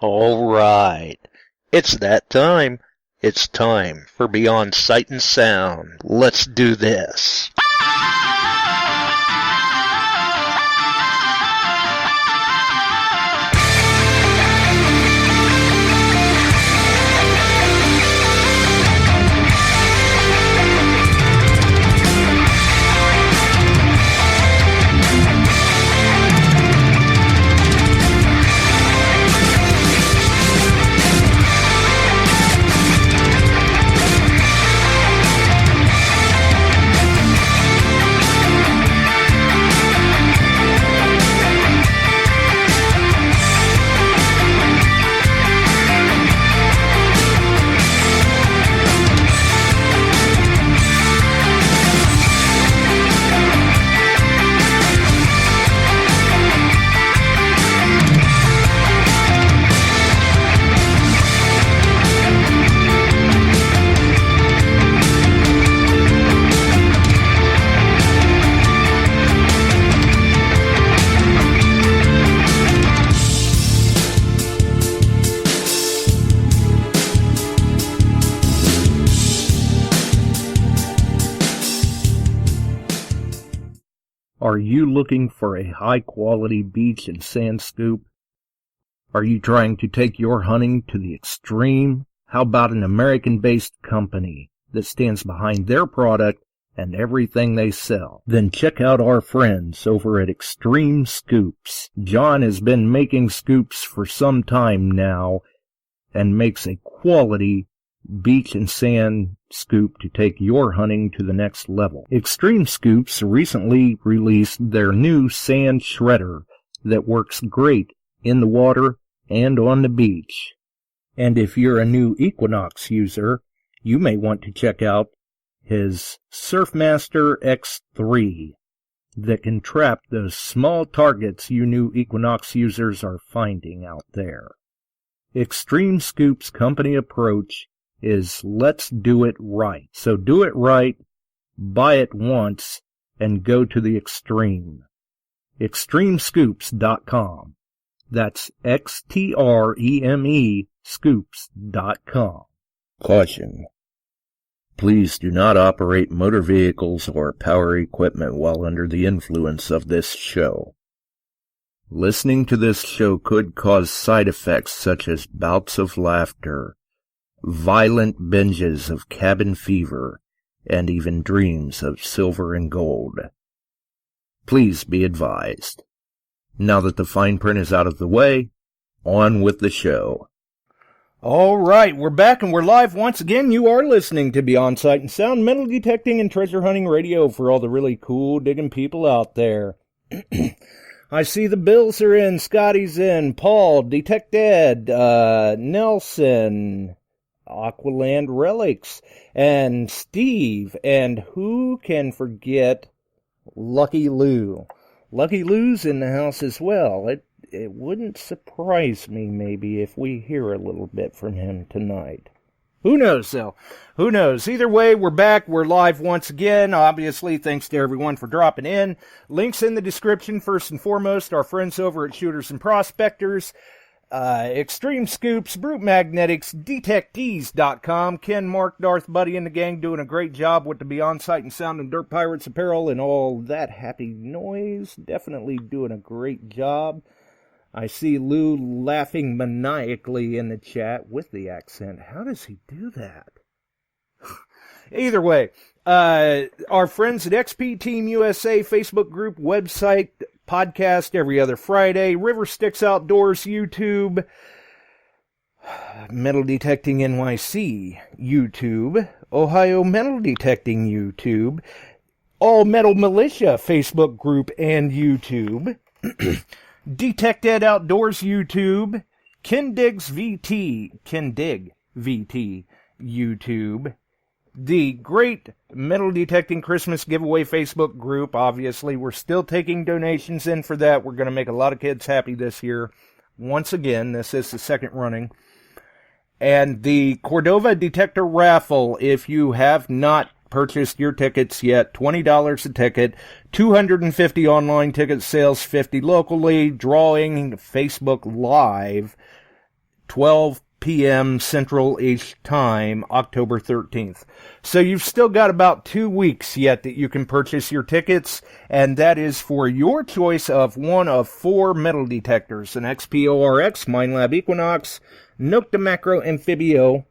All right. It's that time. It's time for Beyond Sight and Sound. Let's do this. Are you looking for a high-quality beach and sand scoop? Are you trying to take your hunting to the extreme? How about an American-based company that stands behind their product and everything they sell? Then check out our friends over at XTREME Scoops. John has been making scoops for some time now and makes a quality beach and sand scoop to take your hunting to the next level. XTREME Scoops recently released their new sand shredder that works great in the water and on the beach. And if you're a new Equinox user, you may want to check out his Surfmaster X3 that can trap those small targets you new Equinox users are finding out there. XTREME Scoops' company approach is let's do it right. So do it right, buy it once, and go to the extreme. XTREMEScoops.com. That's XTREME scoops.com. Caution. Please do not operate motor vehicles or power equipment while under the influence of this show. Listening to this show could cause side effects such as bouts of laughter, violent binges of cabin fever, and even dreams of silver and gold. Please be advised. Now that the fine print is out of the way, on with the show. All right, we're back and we're live once again. You are listening to Beyond Sight and Sound, metal detecting and treasure hunting radio for all the really cool digging people out there. I see the Bills are in, Scotty's in, Paul, DetectEd, Nelson, Aqualand Relics, and Steve, and who can forget Lucky Lou? Lucky Lou's in the house as well. It wouldn't surprise me maybe if we hear a little bit from him tonight. Who knows, though? Who knows? Either way, we're back. We're live once again. Obviously, thanks to everyone for dropping in. Links in the description, first and foremost. Our friends over at Shooters and Prospectors. XTREME Scoops, Brute Magnetics, DetectEes.com, Ken, Mark, Darth, Buddy, and the gang doing a great job with the Beyond Sight and Sound and Dirt Pirates apparel and all that happy noise. Definitely doing a great job. I see Lou laughing maniacally in the chat with the accent. How does he do that? Either way, our friends at XP Team USA Facebook group, website, podcast every other Friday, River Styx Outdoors YouTube, Metal Detecting NYC YouTube, Ohio Metal Detecting YouTube, All Metal Militia Facebook group and YouTube, DetectEd Outdoors YouTube, Kendiggvt YouTube, the great Metal Detecting Christmas Giveaway Facebook group. Obviously, we're still taking donations in for that. We're going to make a lot of kids happy this year. Once again, this is the second running. And the Cordova Detector Raffle, if you have not purchased your tickets yet, $20 a ticket, 250 online ticket sales, 50 locally, drawing Facebook Live. 12 p.m. Central-ish time, October 13th. So you've still got about 2 weeks yet that you can purchase your tickets, and that is for your choice of one of 4 metal detectors, an XPORX, Minelab Equinox, Nocta Macro Amphibio,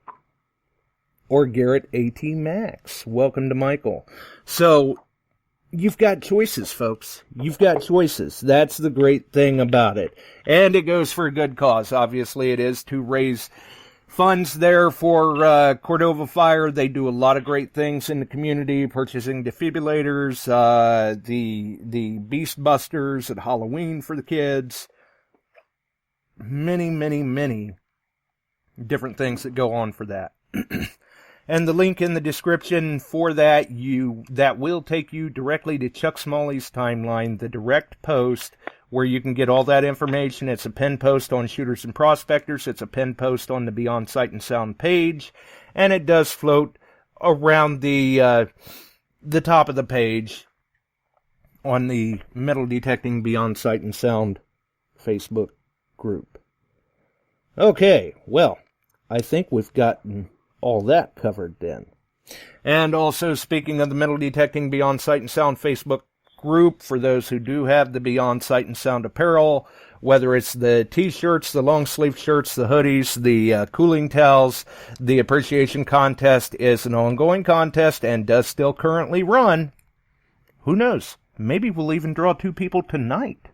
or Garrett AT Max. Welcome to Michael. So, you've got choices, folks. You've got choices. That's the great thing about it. And it goes for a good cause. Obviously, it is to raise funds there for Cordova Fire. They do a lot of great things in the community, purchasing defibrillators, the Beast Busters at Halloween for the kids. Many, many, many different things that go on for that. And the link in the description for that, that will take you directly to Chuck Smalley's timeline, the direct post where you can get all that information. It's a pinned post on Shooters and Prospectors. It's a pinned post on the Beyond Sight and Sound page. And it does float around the top of the page on the Metal Detecting Beyond Sight and Sound Facebook group. Okay, well, I think we've gotten all that covered then. And also, speaking of the Metal Detecting Beyond Sight and Sound Facebook group, for those who do have the Beyond Sight and Sound apparel, whether it's the t-shirts, the long sleeve shirts, the hoodies, the cooling towels, the appreciation contest is an ongoing contest and does still currently run. Who knows? Maybe we'll even draw 2 people tonight.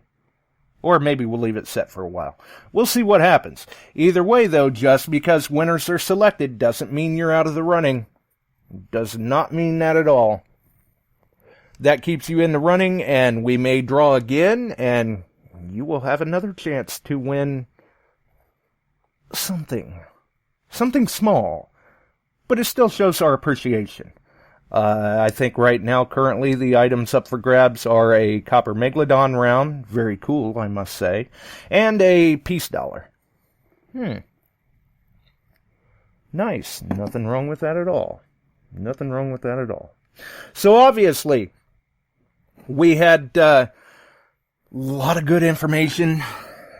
Or maybe we'll leave it set for a while. We'll see what happens. Either way, though, just because winners are selected doesn't mean you're out of the running. Does not mean that at all. That keeps you in the running, and we may draw again, and you will have another chance to win something. Something small. But it still shows our appreciation. I think right now, currently, the items up for grabs are a copper Megalodon round, very cool, I must say, and a peace dollar. Nice. Nothing wrong with that at all. Nothing wrong with that at all. So, obviously, we had a lot of good information,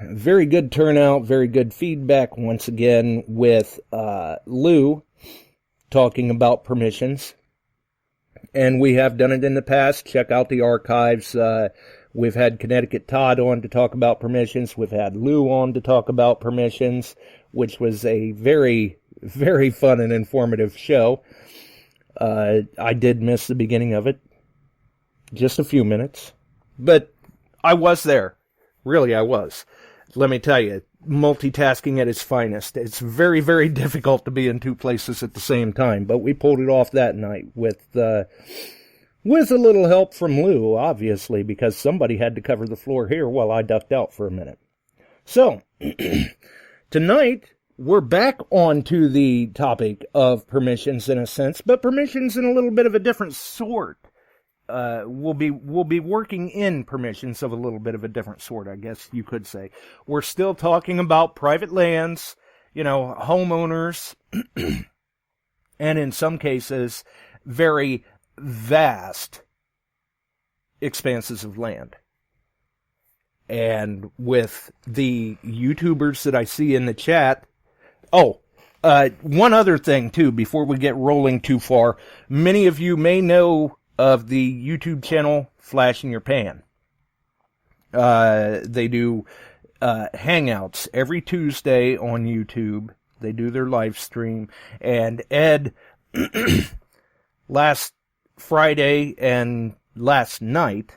very good turnout, very good feedback, once again, with Lou talking about permissions. And we have done it in the past. Check out the archives. We've had Connecticut Todd on to talk about permissions. We've had Lou on to talk about permissions, which was a very, very fun and informative show. I did miss the beginning of it. Just a few minutes. But I was there. Really, I was. Let me tell you, multitasking at its finest. It's very, very difficult to be in 2 places at the same time, but we pulled it off that night with a little help from Lou, obviously, because somebody had to cover the floor here while I ducked out for a minute. So, tonight, we're back onto the topic of permissions in a sense, but permissions in a little bit of a different sort. We'll be working in permissions of a little bit of a different sort, I guess you could say. We're still talking about private lands, homeowners, and in some cases, very vast expanses of land. And with the YouTubers that I see in the chat, one other thing too, before we get rolling too far, many of you may know of the YouTube channel Flash in Your Pan. They do hangouts every Tuesday on YouTube. They do their live stream. And Ed, last Friday and last night,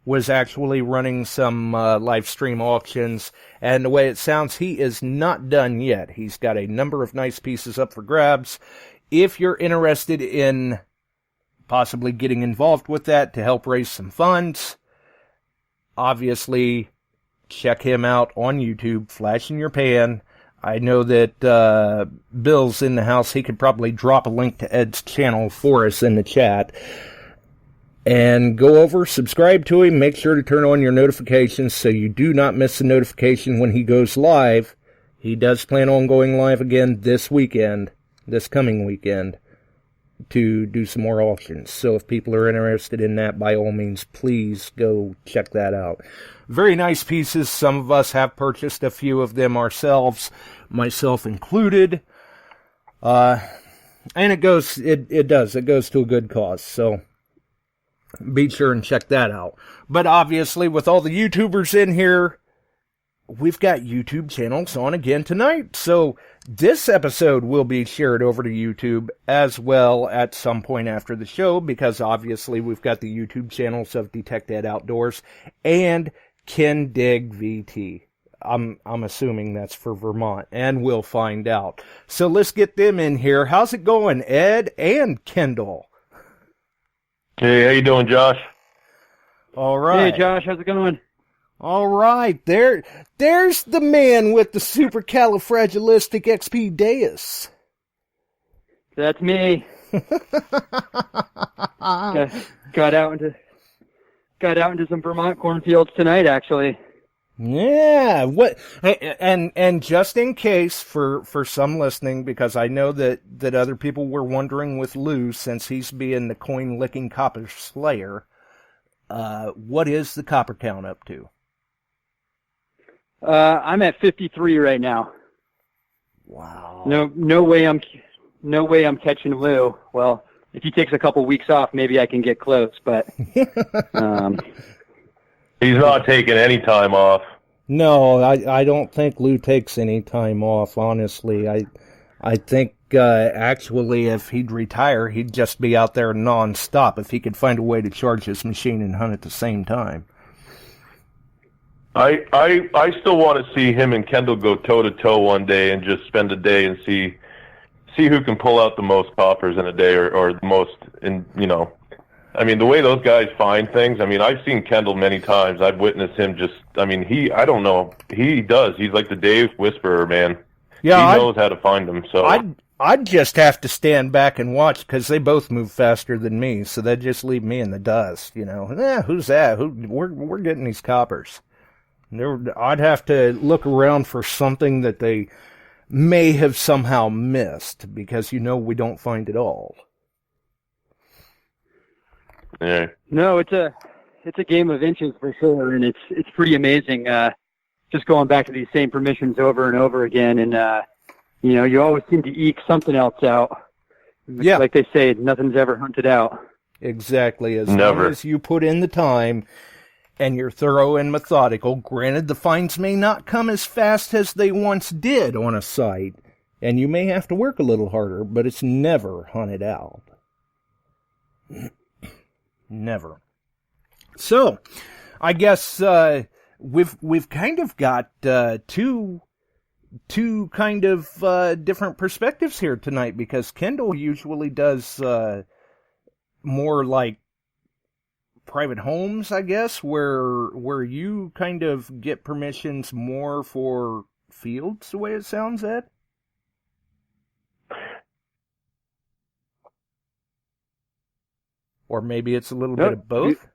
was actually running some live stream auctions. And the way it sounds, he is not done yet. He's got a number of nice pieces up for grabs. If you're interested in possibly getting involved with that to help raise some funds, obviously check him out on YouTube, Flash in Your Pan. I know that Bill's in the house. He could probably drop a link to Ed's channel for us in the chat. And go over, subscribe to him, make sure to turn on your notifications so you do not miss the notification when he goes live. He does plan on going live again this weekend, this coming weekend. to do some more auctions. So if people are interested in that, by all means, please go check that out. Very nice pieces. Some of us have purchased a few of them ourselves, myself included. And it goes to a good cause. So be sure and check that out. But obviously, with all the YouTubers in here, we've got YouTube channels on again tonight. So this episode will be shared over to YouTube as well at some point after the show, because obviously we've got the YouTube channels of DetectEd Outdoors and Kendiggvt. I'm assuming that's for Vermont, and we'll find out. So let's get them in here. How's it going, Ed and Kendall? Hey, how you doing, Josh? All right. Hey, Josh, how's it going? All right. There's the man with the supercalifragilisticexpialidocious. That's me. got out into some Vermont cornfields tonight, actually. Yeah. What? And just in case for some listening, because I know that other people were wondering with Lou, since he's being the coin-licking copper slayer, what is the copper count up to? I'm at 53 right now. Wow. No way I'm catching Lou. Well, if he takes a couple weeks off, maybe I can get close, but He's not taking any time off. No, I don't think Lou takes any time off, honestly. I think actually if he'd retire, he'd just be out there non-stop if he could find a way to charge his machine and hunt at the same time. I still want to see him and Kendall go toe-to-toe one day and just spend a day and see who can pull out the most coppers in a day or the most, I mean, the way those guys find things, I mean, I've seen Kendall many times. I've witnessed him I don't know, he does. He's like the Dave Whisperer, man. Yeah, he knows how to find them. So I'd just have to stand back and watch, because they both move faster than me, so they'd just leave me in the dust, who's that? We're getting these coppers. I'd have to look around for something that they may have somehow missed, because we don't find it all. Yeah. No, it's a game of inches for sure, and it's pretty amazing. Just going back to these same permissions over and over again, and you always seem to eke something else out. Yeah, like they say, nothing's ever hunted out. Exactly. As long as you put in the time and you're thorough and methodical. Granted, the finds may not come as fast as they once did on a site, and you may have to work a little harder, but it's never hunted out. Never. So, I guess we've kind of got two kind of different perspectives here tonight, because Kendall usually does more like private homes, I guess, where you kind of get permissions more for fields, the way it sounds, Ed? Or maybe it's a little bit of both?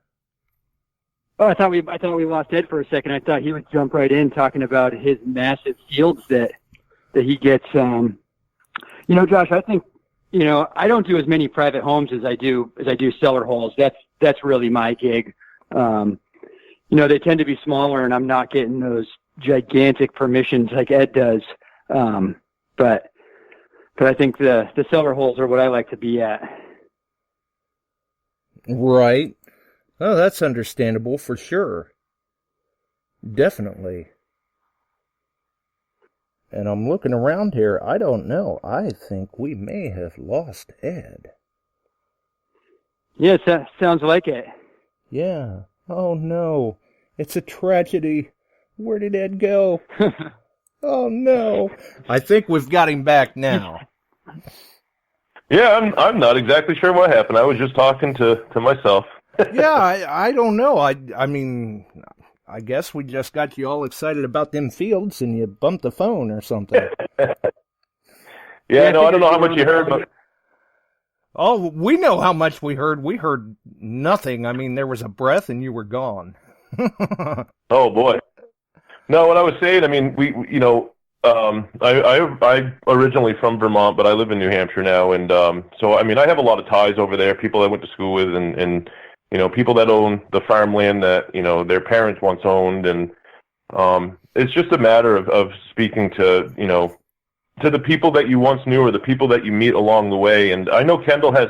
Oh, I thought we lost Ed for a second. I thought he would jump right in talking about his massive fields that he gets. Josh, I think, I don't do as many private homes as I do cellar holes. That's really my gig. They tend to be smaller, and I'm not getting those gigantic permissions like Ed does. But I think the cellar holes are what I like to be at. Right. Oh, that's understandable for sure. Definitely. And I'm looking around here. I don't know. I think we may have lost Ed. Yes, that sounds like it. Yeah. Oh, no. It's a tragedy. Where did Ed go? Oh, no. I think we've got him back now. Yeah, I'm not exactly sure what happened. I was just talking to myself. Yeah, I don't know. I mean, I guess we just got you all excited about them fields and you bumped the phone or something. Yeah, no, I don't know how much you heard, but... Oh, we know how much we heard. We heard nothing. I mean, there was a breath and you were gone. Oh, boy. No, what I was saying, I mean, I originally from Vermont, but I live in New Hampshire now, and so I mean I have a lot of ties over there. People I went to school with, and you know, people that own the farmland that, you know, their parents once owned, and it's just a matter of speaking to, you know, to the people that you once knew or the people that you meet along the way. And I know Kendall has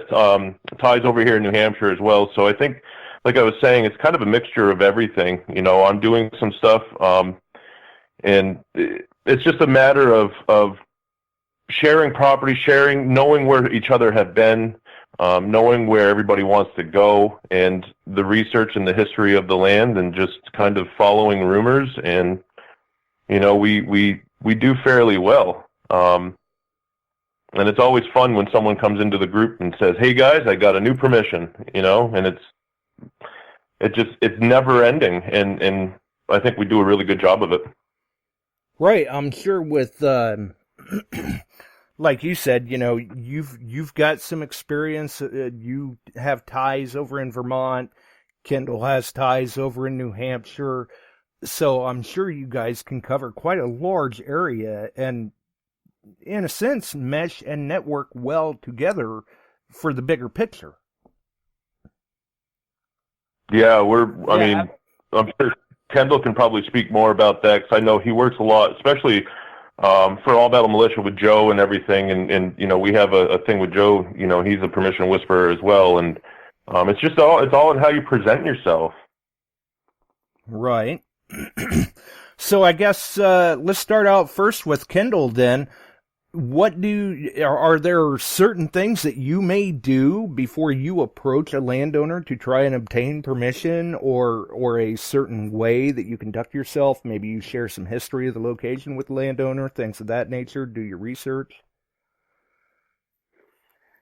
ties over here in New Hampshire as well, so I think, like I was saying, it's kind of a mixture of everything. You know, I'm doing some stuff, and it's just a matter of sharing property, knowing where each other have been, knowing where everybody wants to go, and the research and the history of the land, and just kind of following rumors. And, you know, we do fairly well. And it's always fun when someone comes into the group and says, "Hey guys, I got a new permission," you know, and it's never ending. And I think we do a really good job of it. Right. I'm sure with, like you said, you know, you've got some experience. You have ties over in Vermont. Kendall has ties over in New Hampshire. So I'm sure you guys can cover quite a large area and, in a sense, mesh and network well together for the bigger picture. Yeah, I mean, I'm sure Kendall can probably speak more about that, because I know he works a lot, especially for All Battle Militia with Joe and everything, and you know, we have a thing with Joe. You know, he's a permission whisperer as well, and it's all in how you present yourself. Right. So I guess let's start out first with Kendall then. Are there certain things that you may do before you approach a landowner to try and obtain permission, or a certain way that you conduct yourself? Maybe you share some history of the location with the landowner, things of that nature, do your research?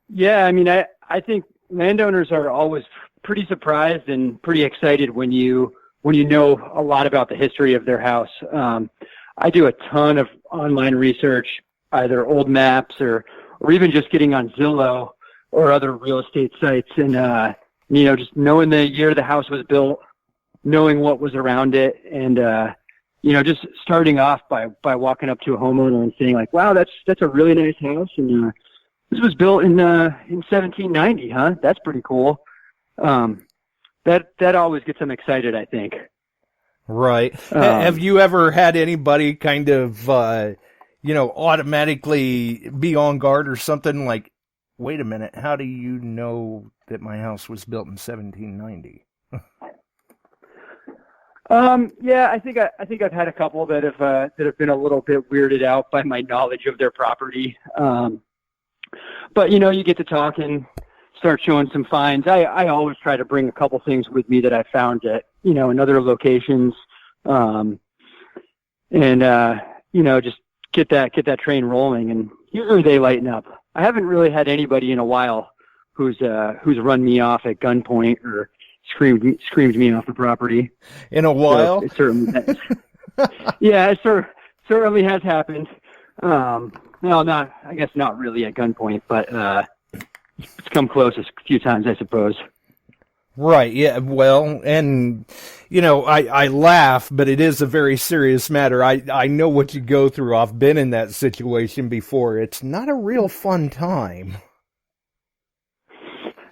Yeah, I mean, I think landowners are always pretty surprised and pretty excited when you know a lot about the history of their house. I do a ton of online research, either old maps or even just getting on Zillow or other real estate sites, and you know, just knowing the year the house was built, knowing what was around it, and you know, just starting off by walking up to a homeowner and saying like, "Wow, that's a really nice house, and this was built in 1790, huh? That's pretty cool." That always gets them excited, I think. Right. Have you ever had anybody kind of you know, automatically be on guard or something like, "Wait a minute, how do you know that my house was built in 1790? Yeah, I think I've had a couple that have been a little bit weirded out by my knowledge of their property. But you know, you get to talk and start showing some finds. I always try to bring a couple things with me that I found at, you know, in other locations, and you know, just get that train rolling, and usually they lighten up. I haven't really had anybody in a while who's run me off at gunpoint or screamed me off the property. In a while? So it certainly has. Yeah, it certainly has happened. No, I guess not really at gunpoint, but it's come close a few times, I suppose. Right, yeah, well, and, you know, I laugh, but it is a very serious matter. I know what you go through. I've been in that situation before. It's not a real fun time.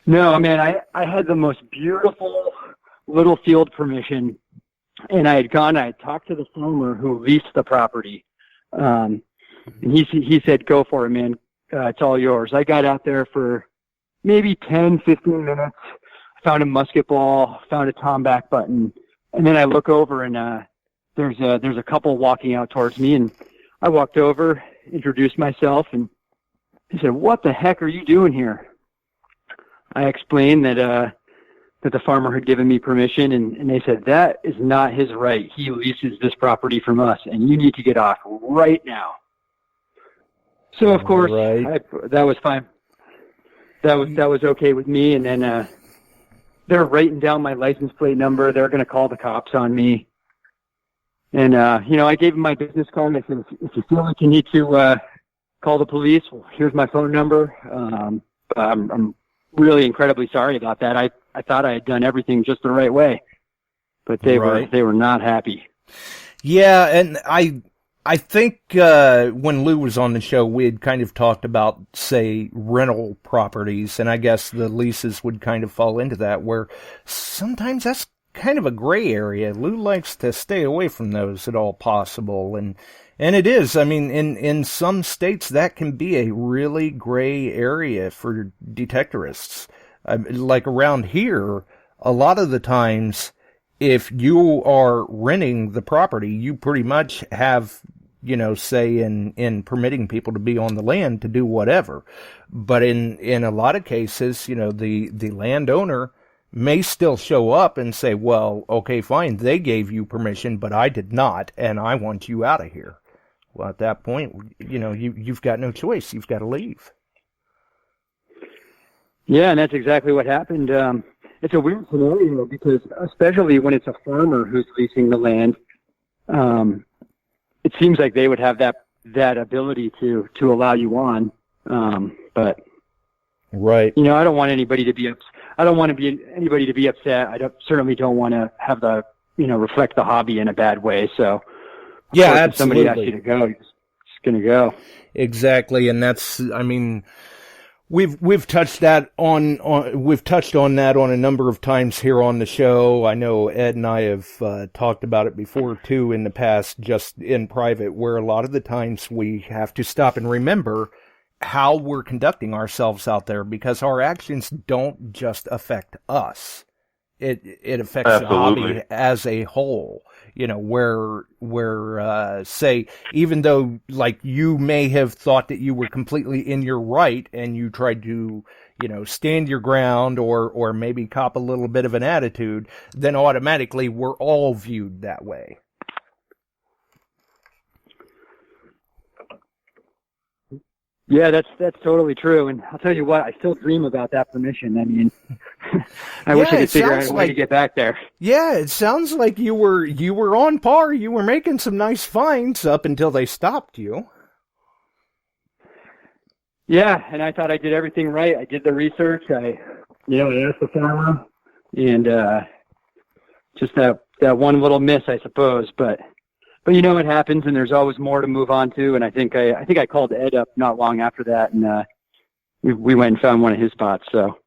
No, man, I had the most beautiful little field permission, and I had talked to the farmer who leased the property, and he said, "Go for it, man. It's all yours." I got out there for maybe 10, 15 minutes. Found a musket ball, found a tomback button, and then I look over and there's a couple walking out towards me, and I walked over, introduced myself, and he said, "What the heck are you doing here?" I explained that the farmer had given me permission, and they said, "That is not his right. He leases this property from us, and you need to get off right now." So of course, right. That was fine. That was okay with me, and then they're writing down my license plate number. They're going to call the cops on me. And, you know, I gave them my business card. I said, if you feel like you need to call the police, well, here's my phone number. I'm really incredibly sorry about that. I thought I had done everything just the right way. But they were not happy. Yeah, and I think when Lou was on the show, we had kind of talked about, say, rental properties, and I guess the leases would kind of fall into that, where sometimes that's kind of a gray area. Lou likes to stay away from those at all possible, and it is. I mean, in some states, that can be a really gray area for detectorists. Like around here, a lot of the times, if you are renting the property, you pretty much have, say in permitting people to be on the land to do whatever. But in a lot of cases, the landowner may still show up and say, well, okay, fine, they gave you permission, but I did not, and I want you out of here. Well, at that point, you've got no choice. You've got to leave. Yeah, and that's exactly what happened. It's a weird scenario because, especially when it's a farmer who's leasing the land, it seems like they would have that ability to allow you on. But right, I don't want anybody to be anybody to be upset. Certainly don't want to have the reflect the hobby in a bad way. So yeah, if somebody asks you to go, you're just going to go. Exactly, and that's, I mean, We've touched on that on a number of times here on the show. I know Ed and I have talked about it before too in the past, just in private, where a lot of the times we have to stop and remember how we're conducting ourselves out there, because our actions don't just affect us. It affects Absolutely. the hobby as a whole. Where say, even though, like, you may have thought that you were completely in your right and you tried to, stand your ground or maybe cop a little bit of an attitude, then automatically we're all viewed that way. Yeah, that's totally true. And I'll tell you what, I still dream about that permission. I mean, I wish I could figure out a way to get back there. Yeah, it sounds like you were on par. You were making some nice finds up until they stopped you. Yeah, and I thought I did everything right. I did the research. I asked the farmer, and just that one little miss, I suppose. But it happens, and there's always more to move on to. And I think I called Ed up not long after that, and we went and found one of his spots. So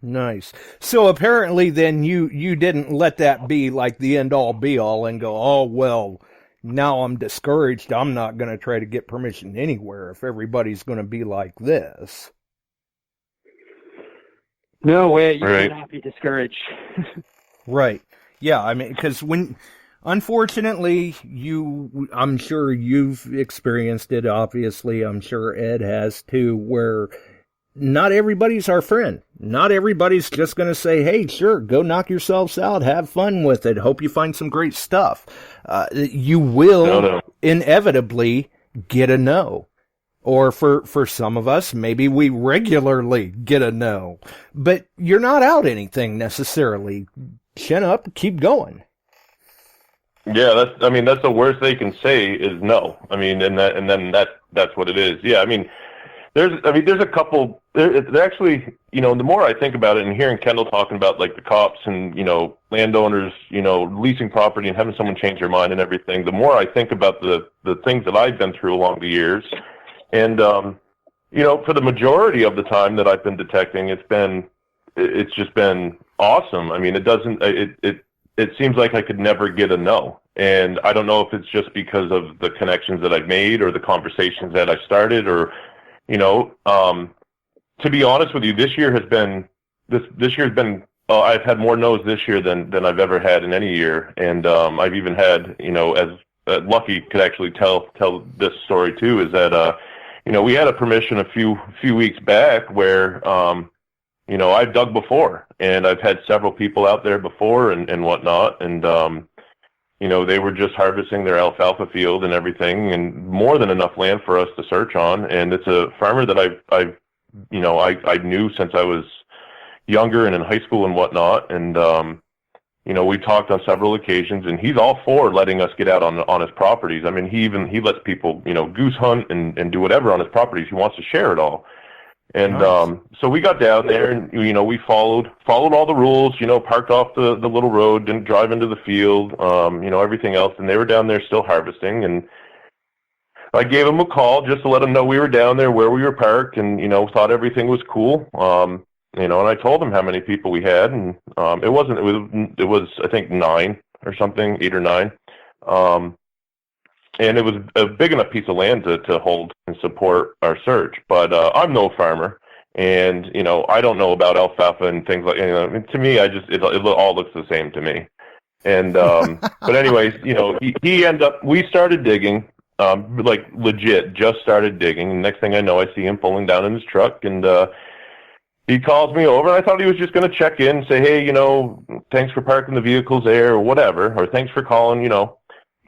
nice. So apparently, then you didn't let that be like the end all be all and go, oh well, now I'm discouraged. I'm not going to try to get permission anywhere if everybody's going to be like this. No way. You cannot be discouraged. Right. Yeah. I mean, because unfortunately, I'm sure you've experienced it, obviously. I'm sure Ed has too, where not everybody's our friend. Not everybody's just going to say, hey, sure, go knock yourselves out, have fun with it, hope you find some great stuff. You will inevitably get a no. Or for some of us, maybe we regularly get a no. But you're not out anything necessarily. Chin up, keep going. Yeah, that's the worst they can say is no. I mean, and then that's what it is. Yeah, I mean, there's a couple. There actually, the more I think about it, and hearing Kendall talking about like the cops and landowners, leasing property and having someone change their mind and everything, the more I think about the things that I've been through along the years, and for the majority of the time that I've been detecting, it's just been awesome. I mean, it seems like I could never get a no. And I don't know if it's just because of the connections that I've made or the conversations that I started or, to be honest with you, this year has been, I've had more no's this year than I've ever had in any year. And I've even had, as Lucky could actually tell this story too, is that, we had a permission a few weeks back where, I've dug before, and I've had several people out there before and whatnot, and they were just harvesting their alfalfa field and everything, and more than enough land for us to search on. And it's a farmer that I knew since I was younger and in high school and whatnot, and we talked on several occasions, and he's all for letting us get out on his properties. I mean, he lets people goose hunt and do whatever on his properties. He wants to share it all. And nice. So we got down there, and we followed all the rules. Parked off the little road, didn't drive into the field. Everything else, and they were down there still harvesting. And I gave him a call just to let him know we were down there, where we were parked, and, thought everything was cool. And I told him how many people we had, and it was I think 9 or something, 8 or 9. And it was a big enough piece of land to hold and support our search. But I'm no farmer, and I don't know about alfalfa and things like. To me, it all looks the same to me. And but anyways, he ended up. We started digging, like legit, just started digging. And next thing I know, I see him pulling down in his truck, and he calls me over, and I thought he was just going to check in and say, hey, thanks for parking the vehicles there, or whatever, or thanks for calling,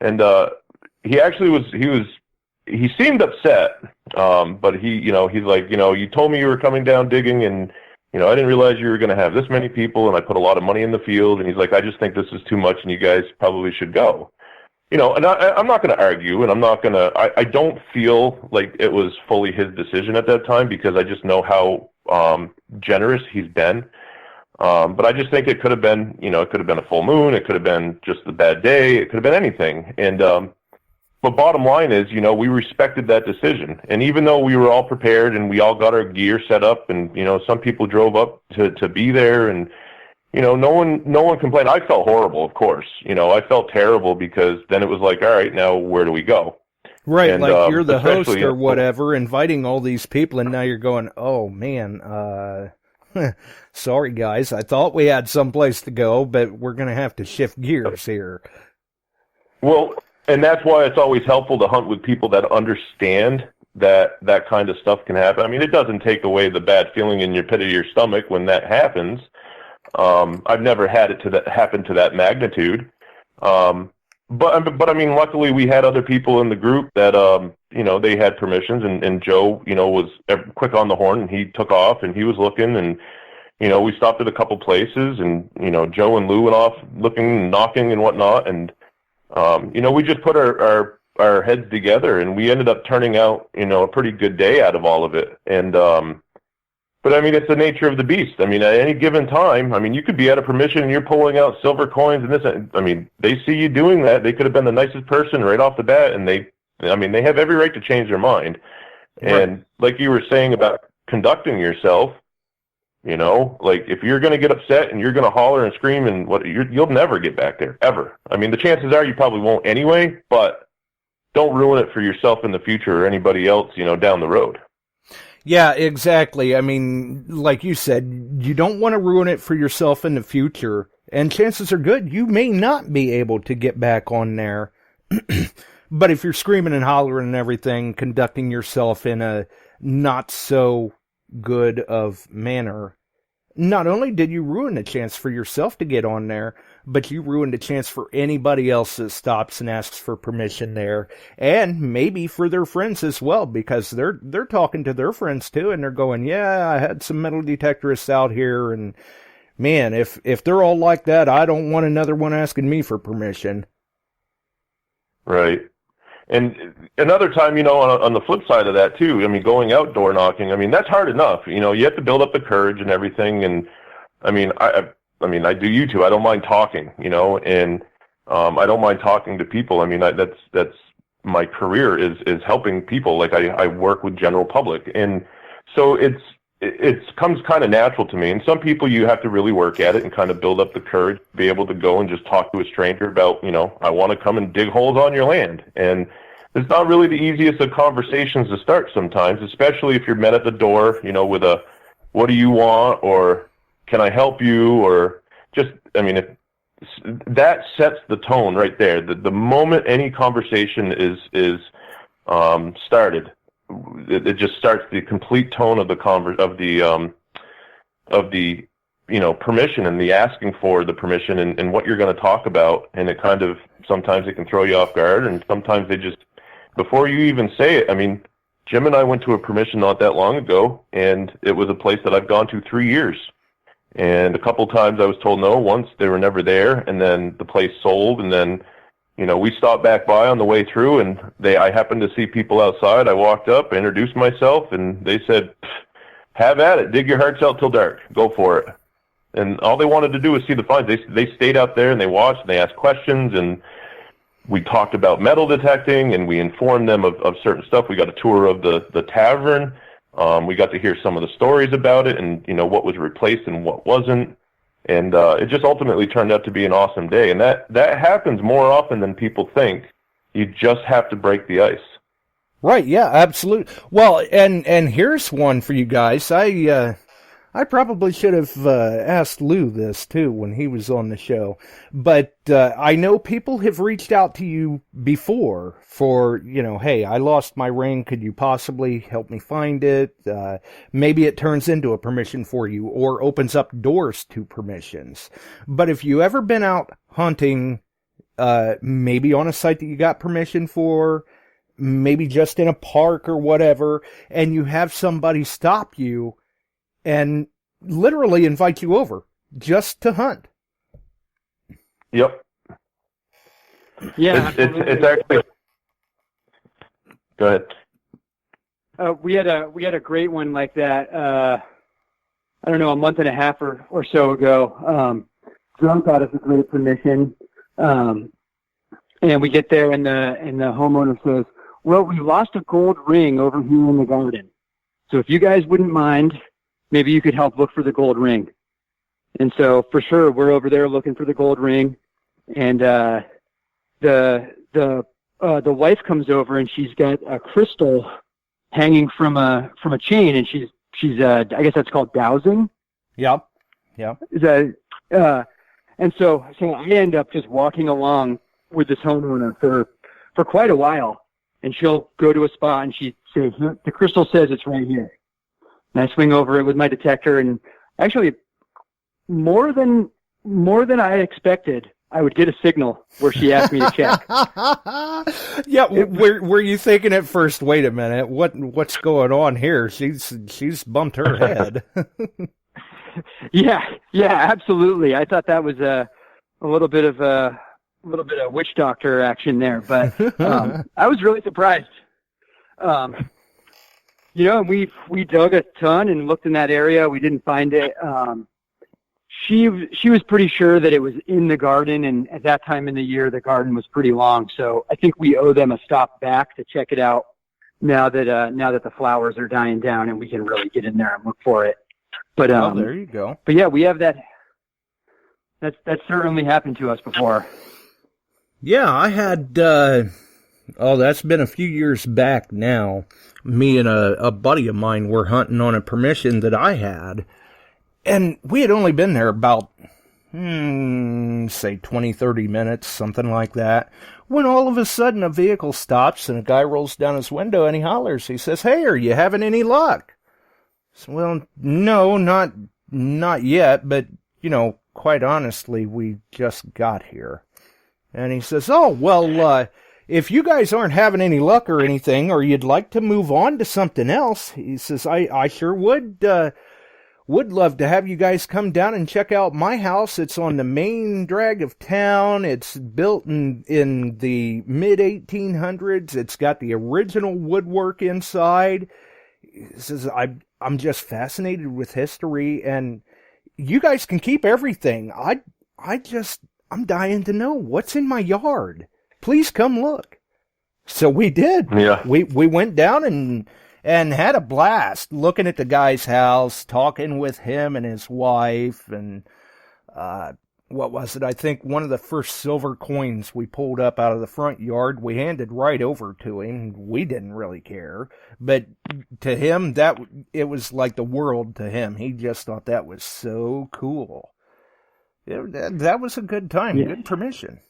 And he actually he seemed upset, but he's like, you told me you were coming down digging, and, I didn't realize you were going to have this many people, and I put a lot of money in the field, and he's like, I just think this is too much, and you guys probably should go. And I'm not going to argue, and I'm not going to, I don't feel like it was fully his decision at that time, because I just know how generous he's been. But I just think it could have been, it could have been a full moon, it could have been just a bad day, it could have been anything. And but bottom line is, we respected that decision. And even though we were all prepared and we all got our gear set up, and some people drove up to be there, and no one complained. I felt horrible, of course. I felt terrible, because then it was like, all right, now where do we go? Right, and, like you're the host or whatever, inviting all these people, and now you're going, oh man, sorry guys, I thought we had someplace to go, but we're going to have to shift gears here. Well, and that's why it's always helpful to hunt with people that understand that kind of stuff can happen. I mean, it doesn't take away the bad feeling in your pit of your stomach when that happens. I've never had it happen to that magnitude. But I mean, luckily we had other people in the group that, they had permissions, and Joe, was quick on the horn, and he took off, and he was looking, and, we stopped at a couple places, and, Joe and Lou went off looking and knocking and whatnot. And, we just put our heads together, and we ended up turning out, a pretty good day out of all of it. And, but I mean, it's the nature of the beast. I mean, at any given time, I mean, you could be at a permission and you're pulling out silver coins and this. I mean, they see you doing that. They could have been the nicest person right off the bat, and they have every right to change their mind. And right. Like you were saying about conducting yourself, like if you're going to get upset and you're going to holler and scream and you'll never get back there ever. I mean, the chances are you probably won't anyway, but don't ruin it for yourself in the future or anybody else, down the road. Yeah, exactly. I mean, like you said, you don't want to ruin it for yourself in the future, and chances are good you may not be able to get back on there. But if you're screaming and hollering and everything, conducting yourself in a not so good of manner, not only did you ruin a chance for yourself to get on there, but you ruined a chance for anybody else that stops and asks for permission there, and maybe for their friends as well, because they're talking to their friends too, and they're going, yeah, I had some metal detectorists out here, and man, if they're all like that, I don't want another one asking me for permission. Right. And another time, on the flip side of that too, I mean, going outdoor knocking, I mean, that's hard enough. You have to build up the courage and everything. And I mean, I do YouTube. I don't mind talking, and I don't mind talking to people. I mean, that's my career is helping people. Like I work with general public, and so it comes kind of natural to me. And some people, you have to really work at it and kind of build up the courage to be able to go and just talk to a stranger about, I want to come and dig holes on your land. And it's not really the easiest of conversations to start sometimes, especially if you're met at the door, with a, what do you want? Or can I help you? Or just, I mean, that sets the tone right there. The moment any conversation is started, it just starts the complete tone of the permission and the asking for the permission and what you're going to talk about. And it kind of, sometimes it can throw you off guard, and sometimes they just, before you even say it, I mean, Jim and I went to a permission not that long ago, and it was a place that I've gone to 3 years. And a couple times I was told no. Once they were never there, and then the place sold, and then, we stopped back by on the way through, and I happened to see people outside. I walked up, introduced myself, and they said, have at it. Dig your hearts out till dark. Go for it. And all they wanted to do was see the finds. They stayed out there, and they watched, and they asked questions, and we talked about metal detecting, and we informed them of certain stuff. We got a tour of the tavern. We got to hear some of the stories about it, and what was replaced and what wasn't. And it just ultimately turned out to be an awesome day. And that happens more often than people think. You just have to break the ice. Right, yeah, absolutely. Well, and here's one for you guys. I probably should have asked Lou this, too, when he was on the show. But I know people have reached out to you before for, hey, I lost my ring. Could you possibly help me find it? Maybe it turns into a permission for you or opens up doors to permissions. But if you ever been out hunting, maybe on a site that you got permission for, maybe just in a park or whatever, and you have somebody stop you and literally invite you over just to hunt. Yep. Yeah, it's actually. Go ahead. We had a great one like that. I don't know, a month and a half or so ago. Drunk got us a great permission, and we get there, and the homeowner says, "Well, we lost a gold ring over here in the garden. So if you guys wouldn't mind, maybe you could help look for the gold ring." And so for sure, we're over there looking for the gold ring. And the wife comes over, and she's got a crystal hanging from a chain, and she's I guess that's called dowsing. Yep. Yeah. And so I end up just walking along with this homeowner for quite a while. And she'll go to a spot, and she says, "The crystal says it's right here." And I swing over it with my detector, and actually, more than I expected, I would get a signal where she asked me to check. Yeah, were you thinking at first, wait a minute, what's going on here? She's bumped her head. Yeah, absolutely. I thought that was a little bit of witch doctor action there, but I was really surprised. We dug a ton and looked in that area. We didn't find it. She was pretty sure that it was in the garden, and at that time in the year, the garden was pretty long. So I think we owe them a stop back to check it out now that the flowers are dying down and we can really get in there and look for it. But there you go. But yeah, we have that. That's certainly happened to us before. Yeah, I had, that's been a few years back now. Me and a buddy of mine were hunting on a permission that I had, and we had only been there about, say 20, 30 minutes, something like that, when all of a sudden a vehicle stops and a guy rolls down his window and he hollers. He says, "Hey, are you having any luck?" So, well, no, not yet, but, quite honestly, we just got here. And he says, "Oh, well, if you guys aren't having any luck or anything, or you'd like to move on to something else," he says, I sure would love to have you guys come down and check out my house. It's on the main drag of town. It's built in the mid-1800s. It's got the original woodwork inside." He says, I'm just fascinated with history, and you guys can keep everything. I'm dying to know what's in my yard. Please come look. So we did. Yeah. We went down and had a blast looking at the guy's house, talking with him and his wife, and what was it? I think one of the first silver coins we pulled up out of the front yard, we handed right over to him. We didn't really care, but to him, it was like the world to him. He just thought that was so cool. That was a good time, yeah. Good permission.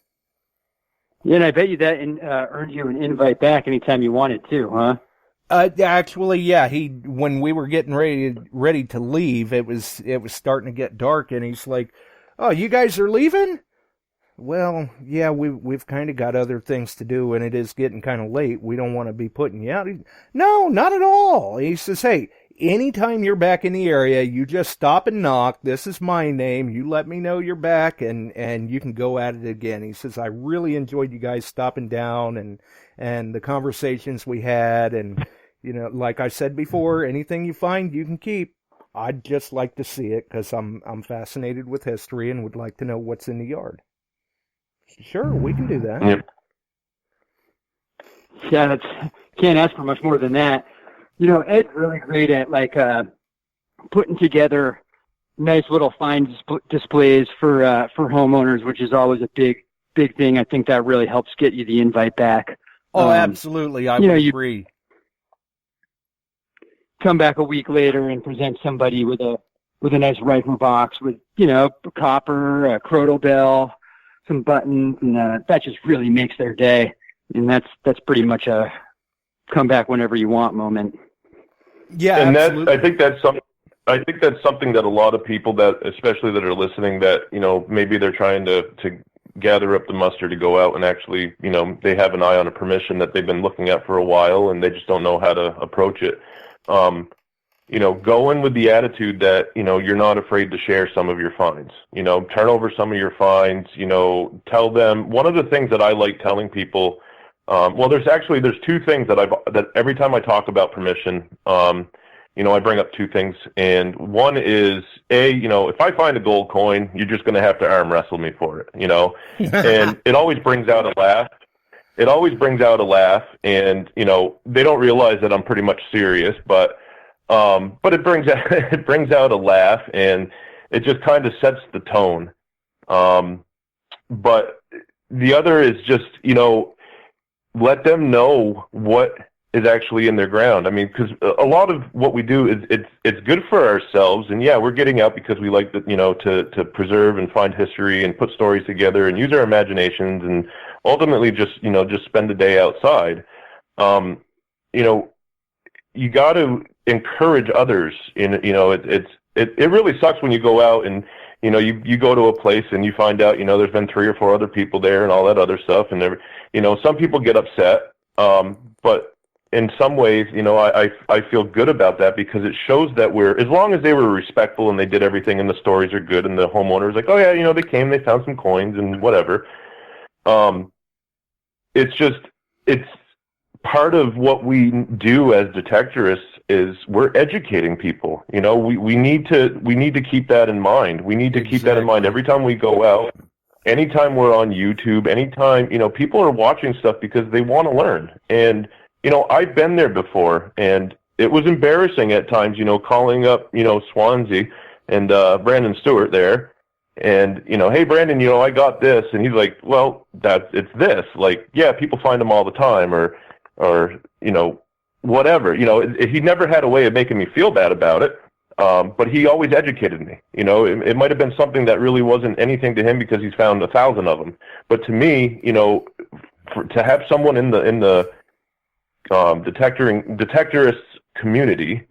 Yeah, and I bet you that earned you an invite back anytime you wanted to, huh? Actually, yeah. When we were getting ready to leave, it was starting to get dark, and he's like, "Oh, you guys are leaving?" "Well, yeah, we've kind of got other things to do, and it is getting kind of late. We don't want to be putting you out." "No, not at all." He says, "Hey, anytime you're back in the area, you just stop and knock. This is my name. You let me know you're back, and you can go at it again." He says, "I really enjoyed you guys stopping down and the conversations we had, and like I said before, anything you find, you can keep. I'd just like to see it because I'm fascinated with history and would like to know what's in the yard." "Sure, we can do that." Yep. can't ask for much more than that. You know, Ed's really great at like putting together nice little find displays for homeowners, which is always a big thing. I think that really helps get you the invite back. Oh, absolutely. I would agree. Come back a week later and present somebody with a nice rifle box with, you know, copper, a crotal bell, some buttons, and that just really makes their day. And that's pretty much a come back whenever you want moment. Yeah, and absolutely. I think that's something that a lot of people that, especially that are listening, that, you know, maybe they're trying to gather up the muster to go out and actually, you know, they have an eye on a permission that they've been looking at for a while and they just don't know how to approach it. You know, go in with the attitude that, you know, you're not afraid to share some of your finds. You know, turn over some of your finds, you know, tell them. One of the things that I like telling people, well, there's two things that every time I talk about permission, you know, I bring up two things. And one is, you know, if I find a gold coin, you're just going to have to arm wrestle me for it, you know, and it always brings out a laugh. It always brings out a laugh, and, you know, they don't realize that I'm pretty much serious, but it brings out a laugh, and it just kind of sets the tone. But the other is just, you know, let them know what is actually in their ground. I mean, because a lot of what we do is it's good for ourselves, and yeah, we're getting out because we like to, you know, to preserve and find history and put stories together and use our imaginations and ultimately just spend the day outside. You know, you got to encourage others. You know, it really sucks when you go out and, you know, you go to a place and you find out, you know, there's been 3 or 4 other people there and all that other stuff, and you know, some people get upset, but in some ways, you know, I feel good about that because it shows that as long as they were respectful and they did everything and the stories are good and the homeowner is like, oh yeah, you know, they came, they found some coins and whatever. It's part of what we do as detectorists is we're educating people. You know, we need to keep that in mind. We need to keep that in mind every time we go out, anytime we're on YouTube, anytime, you know, people are watching stuff because they want to learn. And, you know, I've been there before, and it was embarrassing at times, you know, calling up, you know, Swansea and Brandon Stewart there, and, you know, hey, Brandon, you know, I got this, and he's like, well, it's this. Like, yeah, people find them all the time, or you know, whatever. You know, he never had a way of making me feel bad about it, but he always educated me. You know, it might have been something that really wasn't anything to him because he's found 1,000 of them, but to me, you know, to have someone in the detectorist community,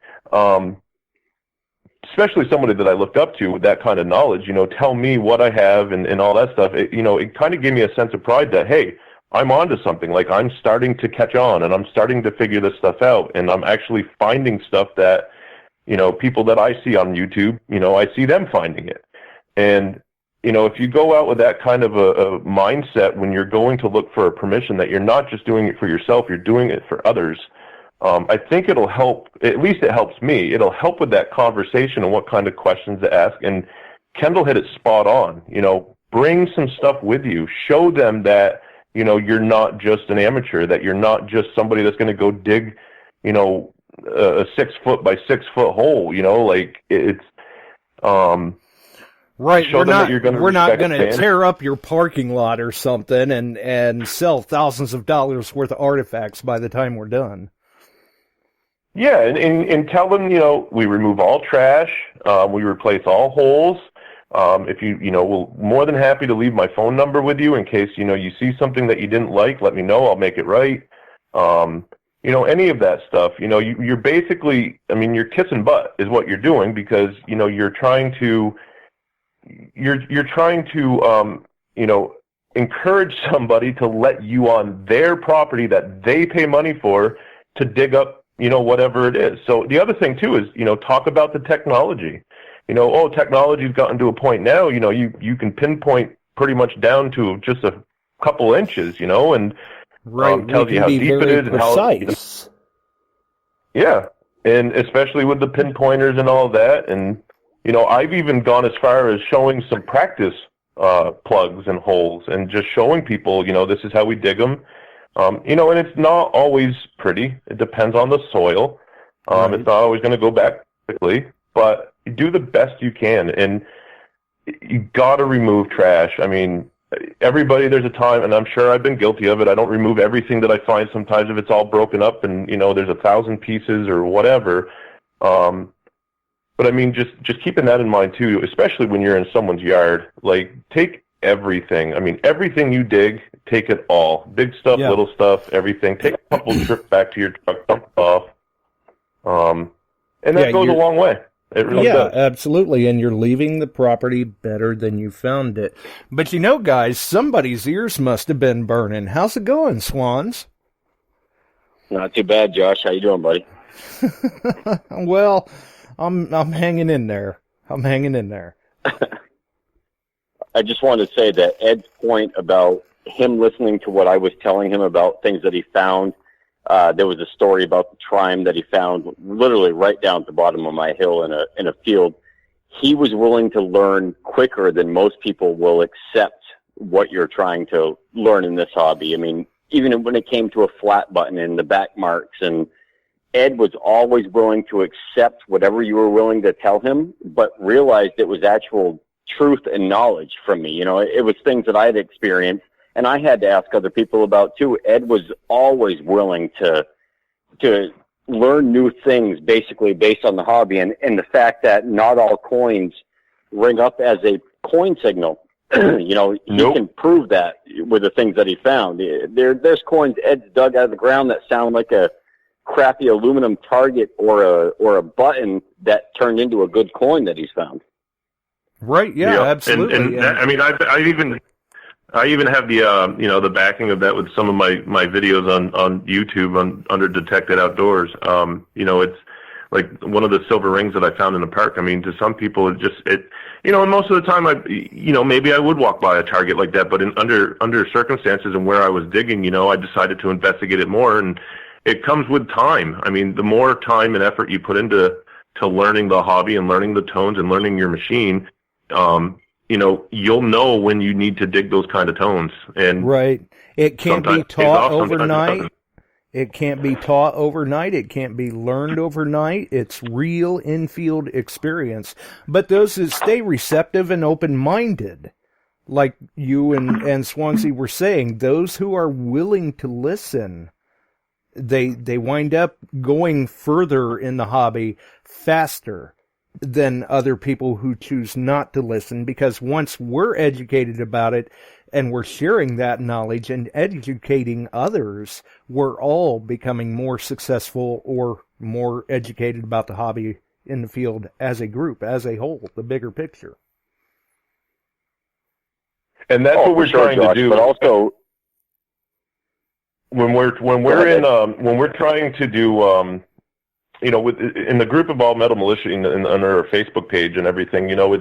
especially somebody that I looked up to with that kind of knowledge, you know, tell me what I have and all that stuff, you know, it kind of gave me a sense of pride that, hey, I'm onto something. Like, I'm starting to catch on, and I'm starting to figure this stuff out, and I'm actually finding stuff that, you know, people that I see on YouTube, you know, I see them finding it. And, you know, if you go out with that kind of a mindset when you're going to look for a permission, that you're not just doing it for yourself, you're doing it for others, I think it'll help. At least it helps me. It'll help with that conversation and what kind of questions to ask. And Kendall hit it spot on. You know, bring some stuff with you. Show them that, you know, you're not just an amateur, that you're not just somebody that's going to go dig, you know, a 6 foot by 6 foot hole. You know, like, it's right. We're not going to fans. tear up your parking lot or something and sell thousands of dollars worth of artifacts by the time we're done. Yeah, and tell them, you know, we remove all trash, we replace all holes. If you know, we're more than happy to leave my phone number with you in case, you know, you see something that you didn't like, let me know, I'll make it right. You know, any of that stuff, you know, you're basically, I mean, you're kissing butt is what you're doing, because, you know, you're trying to, you know, encourage somebody to let you on their property that they pay money for to dig up, you know, whatever it is. So the other thing too is, you know, talk about the technology. You know, technology's gotten to a point now, you know, you can pinpoint pretty much down to just a couple inches, you know, and tells you how deep it is and how, you know, yeah, and especially with the pinpointers and all that. And, you know, I've even gone as far as showing some practice plugs and holes and just showing people, you know, this is how we dig them. You know, and it's not always pretty. It depends on the soil. Right. It's not always going to go back quickly, but you do the best you can, and you got to remove trash. I mean, everybody, there's a time, and I'm sure I've been guilty of it. I don't remove everything that I find sometimes if it's all broken up and, you know, there's 1,000 pieces or whatever. But I mean, just keeping that in mind too, especially when you're in someone's yard, like take everything. I mean, everything you dig, take it all. Big stuff, little stuff, everything. Take a couple trips back to your truck, dump it off. And that goes a long way. It really does. Absolutely. And you're leaving the property better than you found it. But you know, guys, somebody's ears must have been burning. How's it going, Swans? Not too bad, Josh. How you doing, buddy? Well, I'm hanging in there. I'm hanging in there. I just wanted to say that Ed's point about him listening to what I was telling him about things that he found. There was a story about the TREME that he found literally right down at the bottom of my hill in a field. He was willing to learn quicker than most people will accept what you're trying to learn in this hobby. I mean, even when it came to a flat button and the back marks, and Ed was always willing to accept whatever you were willing to tell him, but realized it was actual truth and knowledge from me. You know, it was things that I had experienced and I had to ask other people about too. Ed was always willing to learn new things, basically based on the hobby, and the fact that not all coins ring up as a coin signal. You know, he can prove that with the things that he found. There's coins Ed's dug out of the ground that sound like a crappy aluminum target or a button that turned into a good coin that he's found. Right? Yeah, absolutely. And that, I mean, I even have the you know, the backing of that with some of my videos on YouTube under Detected Outdoors. You know, it's like one of the silver rings that I found in the park. I mean, to some people, it you know, and most of the time, you know, maybe I would walk by a target like that, but under circumstances and where I was digging, you know, I decided to investigate it more, and it comes with time. I mean, the more time and effort you put into learning the hobby and learning the tones and learning your machine, you know, you'll know when you need to dig those kind of tones. And right. It can't be taught overnight. It can't be taught overnight. It can't be learned overnight. It's real in-field experience. But those that stay receptive and open-minded, like you and Swansea were saying, those who are willing to listen, they wind up going further in the hobby faster than other people who choose not to listen, because once we're educated about it and we're sharing that knowledge and educating others, we're all becoming more successful or more educated about the hobby in the field as a group, as a whole, the bigger picture. And that's what we're trying to do. But also, when we're trying to do you know, in the group of All Metal Militia under our Facebook page and everything, you know,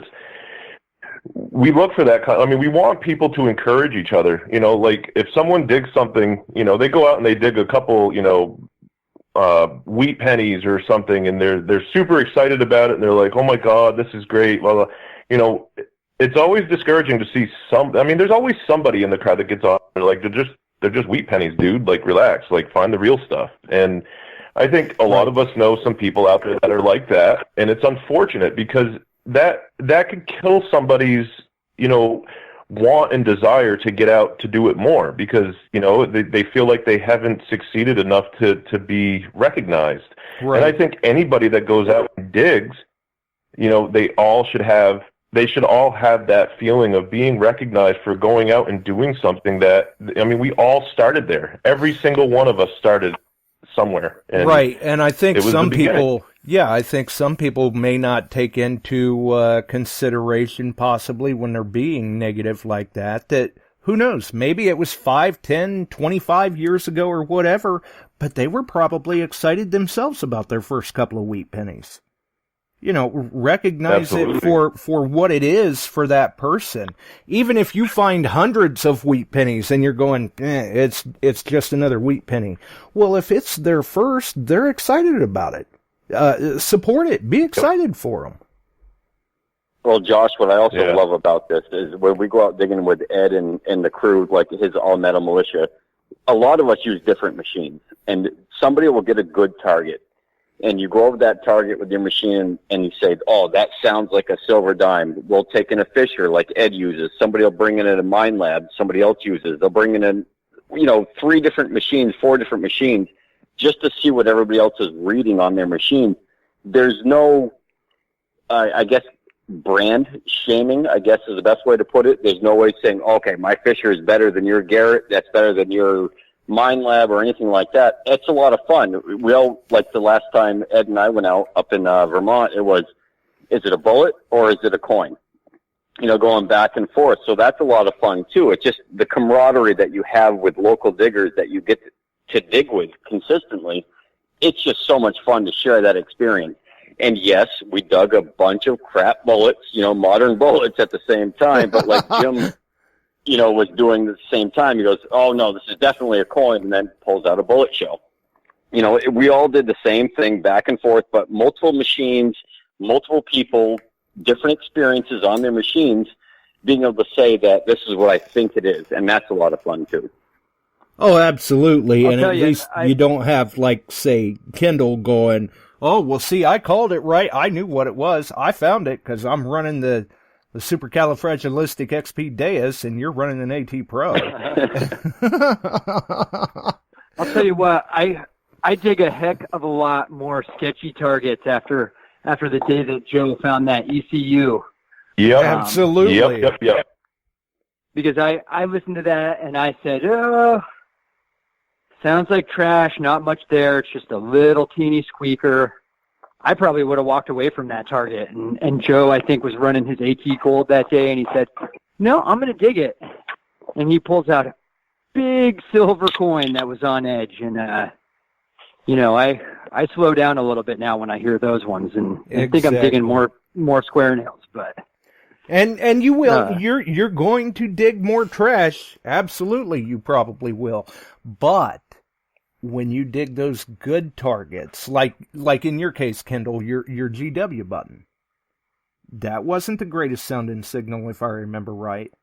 we look for that kind. I mean, we want people to encourage each other. You know, like if someone digs something, you know, they go out and they dig a couple, you know, wheat pennies or something, and they're super excited about it, and they're like, oh my God, this is great. Blah, blah. You know, it's always discouraging to see I mean, there's always somebody in the crowd that gets on. They're like, they're just wheat pennies, dude. Like, relax. Like, find the real stuff. And I think a lot of us know some people out there that are like that, and it's unfortunate because that could kill somebody's, you know, want and desire to get out to do it more, because, you know, they feel like they haven't succeeded enough to be recognized. Right. And I think anybody that goes out and digs, you know, they should all have that feeling of being recognized for going out and doing something that, I mean, we all started there. Every single one of us started somewhere. And right. And I think some people, I think some people may not take into consideration possibly when they're being negative like that who knows, maybe it was 5, 10, 25 years ago or whatever, but they were probably excited themselves about their first couple of wheat pennies. You know, recognize Absolutely. It for what it is for that person. Even if you find hundreds of wheat pennies and you're going, it's just another wheat penny. Well, if it's their first, they're excited about it. Support it. Be excited for them. Well, Josh, what I also love about this is when we go out digging with Ed and the crew, like his All Metal Militia, a lot of us use different machines, and somebody will get a good target, and you go over that target with your machine, and you say, oh, that sounds like a silver dime. We'll take in a Fisher like Ed uses. Somebody will bring in a Mine Lab somebody else uses. They'll bring in, 3 different machines, 4 different machines, just to see what everybody else is reading on their machine. There's no, I guess, brand shaming, I guess is the best way to put it. There's no way saying, okay, my Fisher is better than your Garrett, that's better than your Mine Lab or anything like that. It's a lot of fun. We all, like the last time Ed and I went out up in Vermont, it was, is it a bullet or is it a coin? Going back and forth. So that's a lot of fun too. It's just the camaraderie that you have with local diggers that you get to dig with consistently. It's just so much fun to share that experience. And yes, we dug a bunch of crap bullets, modern bullets at the same time. But like Jim, was doing at the same time, he goes, oh no, this is definitely a coin, and then pulls out a bullet shell. We all did the same thing back and forth, but multiple machines, multiple people, different experiences on their machines, being able to say that this is what I think it is. And that's a lot of fun too. Oh, absolutely. I'll and at least you don't have, like, say, Kendall going, oh, well, see, I called it right. I knew what it was. I found it because I'm running the supercalifragilisticexpialidocious, and you're running an AT Pro. I'll tell you what, I dig a heck of a lot more sketchy targets after the day that Joe found that ECU. Yep. Absolutely. Yep. Because I listened to that and I said, oh, sounds like trash, not much there. It's just a little teeny squeaker. I probably would have walked away from that target. And Joe, I think, was running his AT Gold that day, and he said, no, I'm going to dig it. And he pulls out a big silver coin that was on edge. And, I slow down a little bit now when I hear those ones. And I think I'm digging more square nails. But And you will. You're going to dig more trash. Absolutely, you probably will. But when you dig those good targets, like in your case, Kendall, your GW button, that wasn't the greatest sounding signal, if I remember right.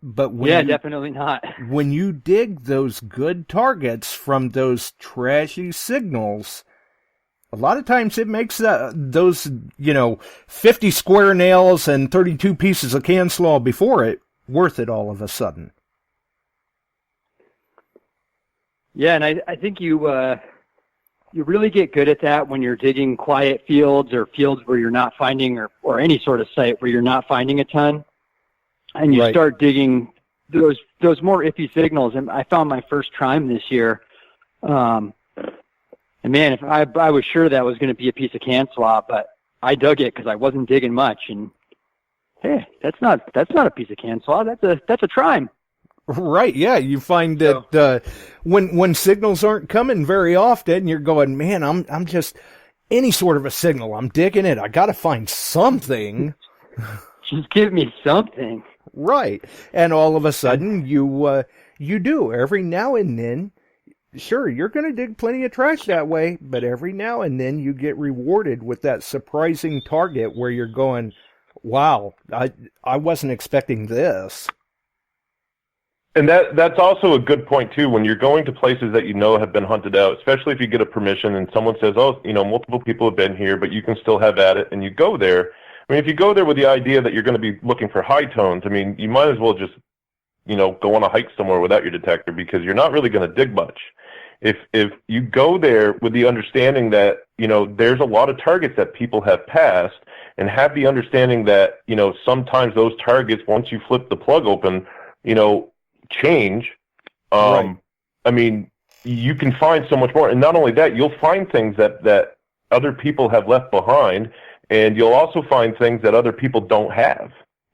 But definitely not. When you dig those good targets from those trashy signals, a lot of times it makes those 50 square nails and 32 pieces of can slaw before it worth it all of a sudden. Yeah, and I think you really get good at that when you're digging quiet fields or fields where you're not finding, or any sort of site where you're not finding a ton, and you start digging those more iffy signals. And I found my first TREME this year, and man, if I was sure that was going to be a piece of can slaw, but I dug it because I wasn't digging much, and hey, that's not a piece of can slaw. That's a TREME. Right, yeah, you find that when signals aren't coming very often, you're going, man, I'm just any sort of a signal, I'm digging it. I got to find something. Just give me something. Right, and all of a sudden you do. Every now and then, sure, you're going to dig plenty of trash that way, but every now and then you get rewarded with that surprising target where you're going, wow, I wasn't expecting this. And that's also a good point too, when you're going to places that have been hunted out, especially if you get a permission and someone says, oh, multiple people have been here, but you can still have at it, and you go there. I mean, if you go there with the idea that you're going to be looking for high tones, I mean, you might as well just, go on a hike somewhere without your detector, because you're not really going to dig much. If you go there with the understanding that, there's a lot of targets that people have passed, and have the understanding that, sometimes those targets, once you flip the plug open, change. Right. I mean, you can find so much more. And not only that, you'll find things that other people have left behind, and you'll also find things that other people don't have.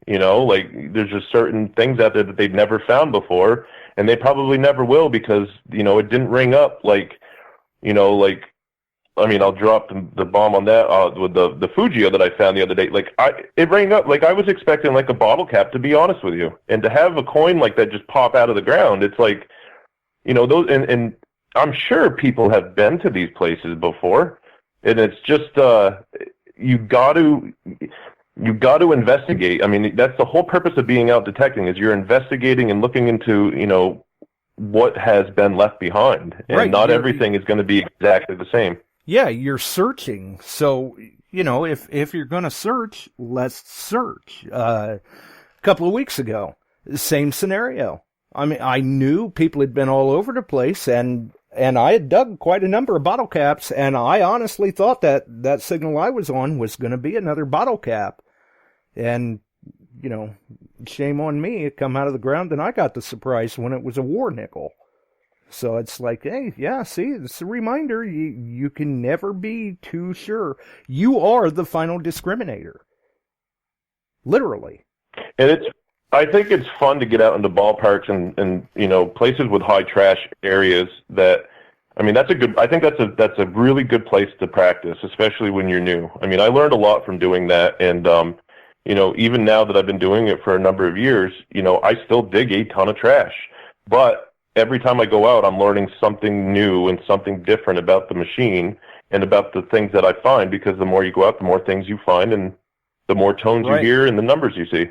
Like there's just certain things out there that they've never found before, and they probably never will, because, it didn't ring up I'll drop the bomb on that with the Fujio that I found the other day. It rang up like I was expecting like a bottle cap, to be honest with you, and to have a coin like that just pop out of the ground. It's like, those, and I'm sure people have been to these places before, and it's just you got to investigate. I mean, that's the whole purpose of being out detecting, is you're investigating and looking into what has been left behind, and Right, not everything is going to be exactly the same. Yeah, you're searching. So, if you're going to search, let's search. A couple of weeks ago, same scenario. I mean, I knew people had been all over the place, and I had dug quite a number of bottle caps, and I honestly thought that signal I was on was going to be another bottle cap. And, shame on me, it come out of the ground, and I got the surprise when it was a war nickel. So it's like, hey, yeah, see, it's a reminder, you can never be too sure. You are the final discriminator. Literally. And I think it's fun to get out into ballparks and places with high trash areas that, I think that's a really good place to practice, especially when you're new. I mean, I learned a lot from doing that, and, even now that I've been doing it for a number of years, I still dig a ton of trash. But every time I go out, I'm learning something new and something different about the machine and about the things that I find, because the more you go out, the more things you find and the more tones you hear and the numbers you see.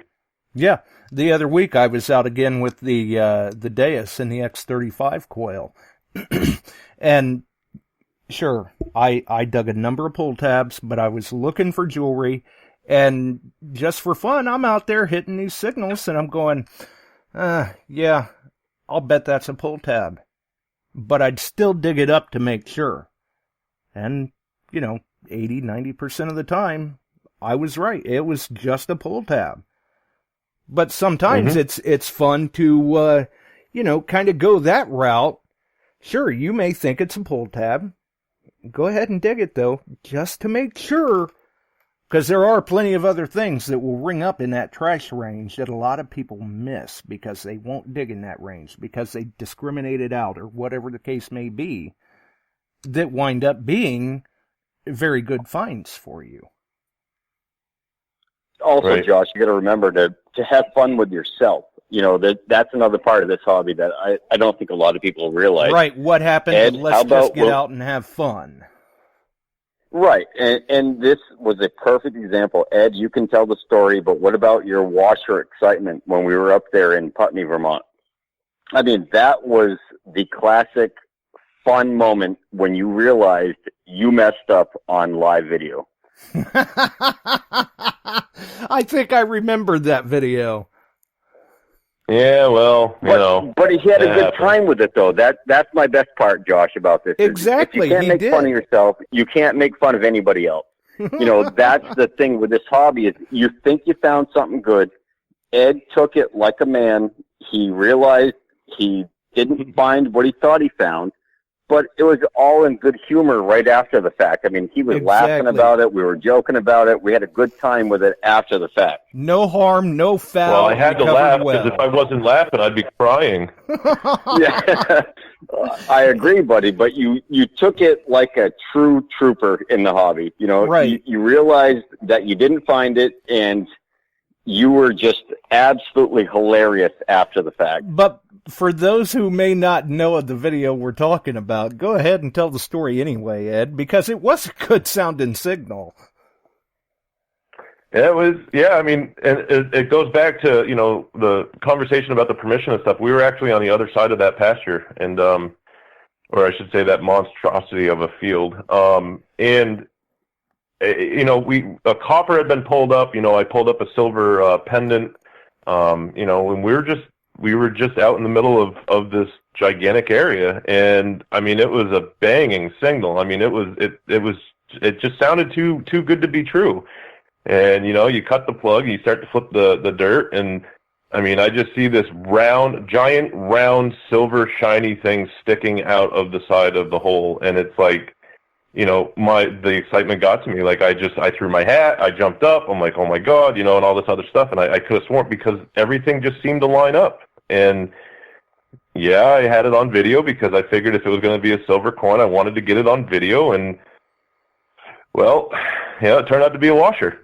Yeah. The other week I was out again with the Deus and the X35 coil. And sure, I dug a number of pull tabs, but I was looking for jewelry, and just for fun, I'm out there hitting these signals, and I'm going, yeah, I'll bet that's a pull tab. But I'd still dig it up to make sure. And, 80-90% of the time, I was right. It was just a pull tab. But sometimes it's fun to, kind of go that route. Sure, you may think it's a pull tab. Go ahead and dig it, though, just to make sure. Because there are plenty of other things that will ring up in that trash range that a lot of people miss because they won't dig in that range, because they discriminate it out, or whatever the case may be, that wind up being very good finds for you. Also, Josh, you got to remember to have fun with yourself. That's another part of this hobby that I don't think a lot of people realize. Right. What happened? Ed, let's just get out and have fun. Right. And this was a perfect example. Ed, you can tell the story, but what about your washer excitement when we were up there in Putney, Vermont? I mean, that was the classic fun moment when you realized you messed up on live video. I think I remembered that video. Yeah, well, But he had a good time with it, though. That's my best part, Josh, about this. Exactly. If you can't make fun of yourself, you can't make fun of anybody else. That's the thing with this hobby, is you think you found something good. Ed took it like a man. He realized he didn't find what he thought he found, but it was all in good humor right after the fact. I mean, he was laughing about it. We were joking about it. We had a good time with it after the fact. No harm, no foul. Well, I had to laugh because if I wasn't laughing, I'd be crying. Yeah, I agree, buddy. But you took it like a true trooper in the hobby. Right. You realized that you didn't find it, and you were just absolutely hilarious after the fact. But for those who may not know of the video we're talking about, go ahead and tell the story anyway, Ed, because it was a good sounding signal. It was, I mean, and it goes back to, the conversation about the permission and stuff. We were actually on the other side of that pasture, and, or I should say that monstrosity of a field. And, a copper had been pulled up, I pulled up a silver pendant, and we were just out in the middle of this gigantic area, and I mean, it was a banging signal. I mean, it just sounded too good to be true. And you cut the plug, you start to flip the dirt, and I mean, I just see this giant round silver shiny thing sticking out of the side of the hole, and it's like, the excitement got to me. Like I threw my hat, I jumped up, I'm like, oh my God, and all this other stuff. And I could have sworn, because everything just seemed to line up. And yeah, I had it on video because I figured if it was going to be a silver coin, I wanted to get it on video. And well, it turned out to be a washer.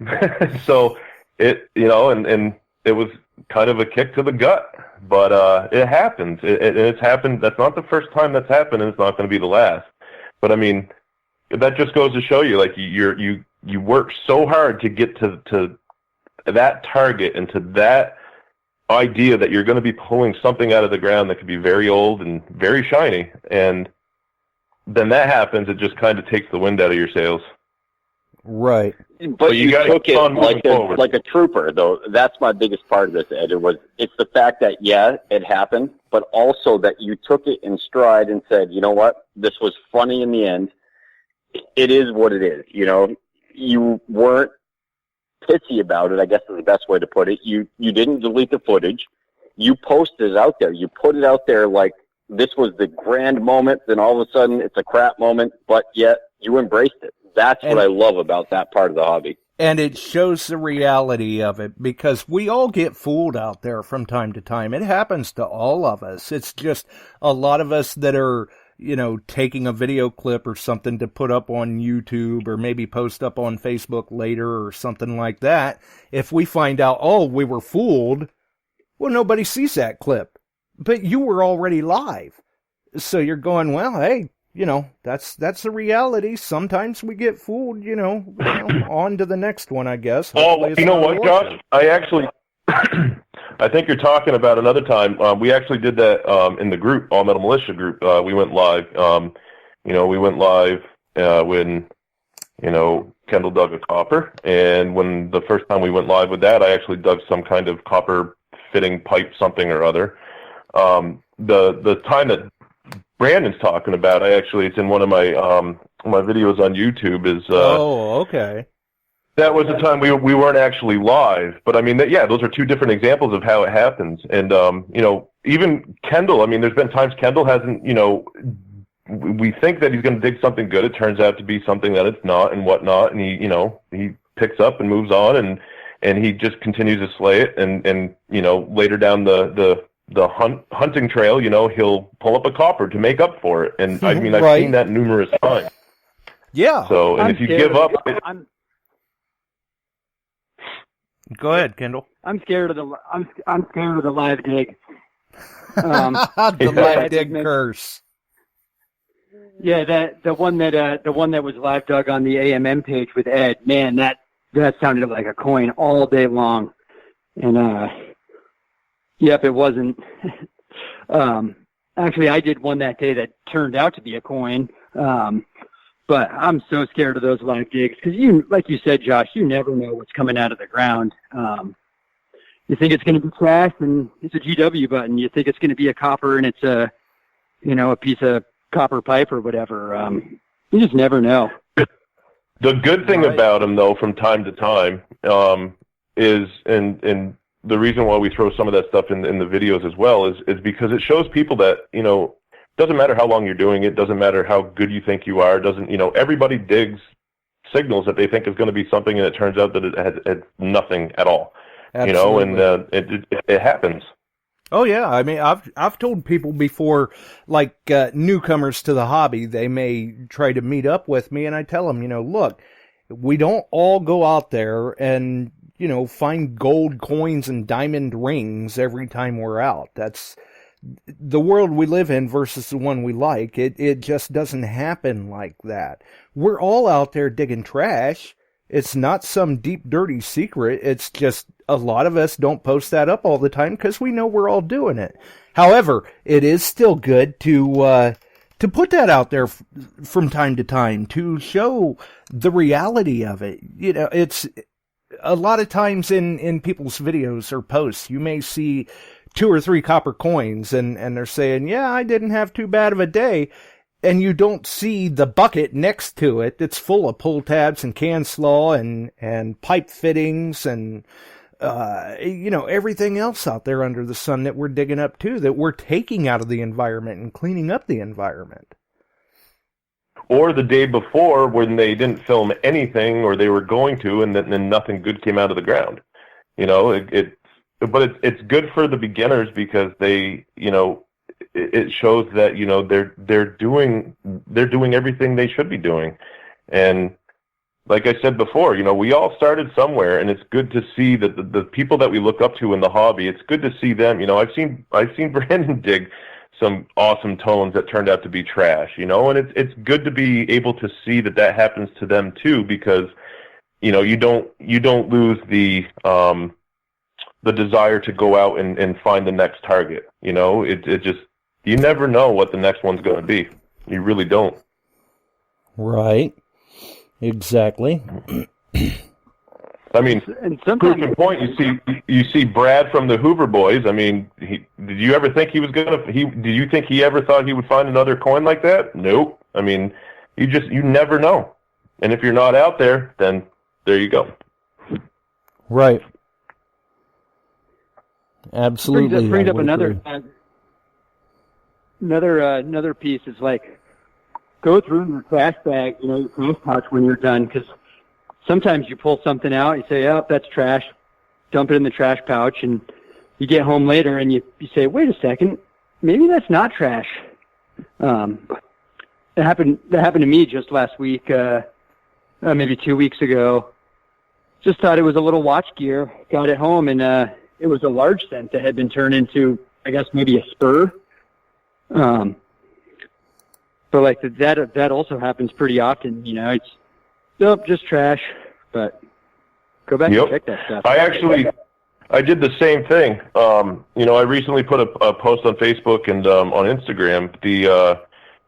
So it, and it was kind of a kick to the gut, but it happens. It's happened. That's not the first time that's happened, and it's not going to be the last. But I mean, that just goes to show you, like, you work so hard to get to that target and to that idea that you're going to be pulling something out of the ground that could be very old and very shiny, and then that happens, it just kind of takes the wind out of your sails. Right. But you gotta took keep it on moving forward. like a trooper, though. That's my biggest part of this, Ed. It's the fact that, yeah, it happened, but also that you took it in stride and said, you know what, this was funny in the end. It is what it is. You know, you weren't pissy about it, I guess is the best way to put it. You didn't delete the footage. You posted it out there. You put it out there like this was the grand moment, then all of a sudden it's a crap moment, but yet you embraced it. That's what I love about that part of the hobby. And it shows the reality of it, because we all get fooled out there from time to time. It happens to all of us. It's just a lot of us that are, you know, taking a video clip or something to put up on YouTube or maybe post up on Facebook later or something like that. If we find out, oh, we were fooled, well, nobody sees that clip. But you were already live. So you're going, well, hey, you know, that's the reality. Sometimes we get fooled, you know, on to the next one, I guess. Hopefully you know what, Josh? I actually, I think you're talking about another time. We actually did that in the group, All Metal Militia group. We went live. We went live when, Kendall dug a copper. And when the first time we went live with that, I actually dug some kind of copper fitting pipe, something or other. The time that Brandon's talking about, it's in one of my my videos on YouTube. Okay. That was the time we weren't actually live, but I mean, those are two different examples of how it happens. And even Kendall. I mean, there's been times Kendall hasn't. We think that he's going to dig something good. It turns out to be something that it's not, and whatnot. And he picks up and moves on, and he just continues to slay it. And later down the hunting trail, he'll pull up a copper to make up for it. And I mean, I've seen that numerous times. Yeah. So, and if you give up, go ahead, Kendall. I'm scared of the live dig. The live dig curse. Yeah, the one that was live dug on the AMM page with Ed. Man, that sounded like a coin all day long. And yep, it wasn't. Actually, I did one that day that turned out to be a coin. But I'm so scared of those live digs because like you said, Josh, you never know what's coming out of the ground. You think it's going to be trash and it's a GW button. You think it's going to be a copper and it's a piece of copper pipe or whatever. You just never know. The good thing about them, though, from time to time, is and the reason why we throw some of that stuff in the videos as well is because it shows people that doesn't matter how long you're doing it, doesn't matter how good you think you are, everybody digs signals that they think is going to be something, and it turns out that it has nothing at all. Absolutely. And it happens. Oh yeah, I mean, I've told people before, like newcomers to the hobby, they may try to meet up with me, and I tell them, look, we don't all go out there and find gold coins and diamond rings every time we're out. That's the world we live in versus the one we like. It just doesn't happen like that. We're all out there digging trash. It's not some deep, dirty secret. It's just a lot of us don't post that up all the time because we know we're all doing it. However, it is still good to put that out there from time to time to show the reality of it. It's a lot of times in people's videos or posts, you may see 2 or 3 copper coins and they're saying, yeah, I didn't have too bad of a day. And you don't see the bucket next to it that's full of pull tabs and can slaw and pipe fittings and, everything else out there under the sun that we're digging up too, that we're taking out of the environment and cleaning up the environment. Or the day before when they didn't film anything or they were going to, and then nothing good came out of the ground. But it's good for the beginners because they, it shows that they're doing everything they should be doing. And like I said before, we all started somewhere, and it's good to see that the people that we look up to in the hobby, it's good to see them. I've seen Brandon dig some awesome tones that turned out to be trash, and it's good to be able to see that happens to them too, because you don't lose the the desire to go out and find the next target. You know, it just, you never know what the next one's going to be. You really don't. Right. Exactly. I mean, And proof in point, you see Brad from the Hoover Boys. I mean, did you ever think he was did you think he ever thought he would find another coin like that? Nope. I mean, you never know. And if you're not out there, then there you go. Right. Absolutely. Brings up another piece is like, go through your trash bag, your trash pouch when you're done, because sometimes you pull something out, you say, oh, that's trash, dump it in the trash pouch, and you get home later and you say, wait a second, maybe that's not trash. That happened to me just last week, maybe 2 weeks ago. Just thought it was a little watch gear, got it home, and it was a large cent that had been turned into, I guess, maybe a spur. But like that also happens pretty often. It's just trash. But go back and check that stuff. I did the same thing. I recently put a post on Facebook and on Instagram.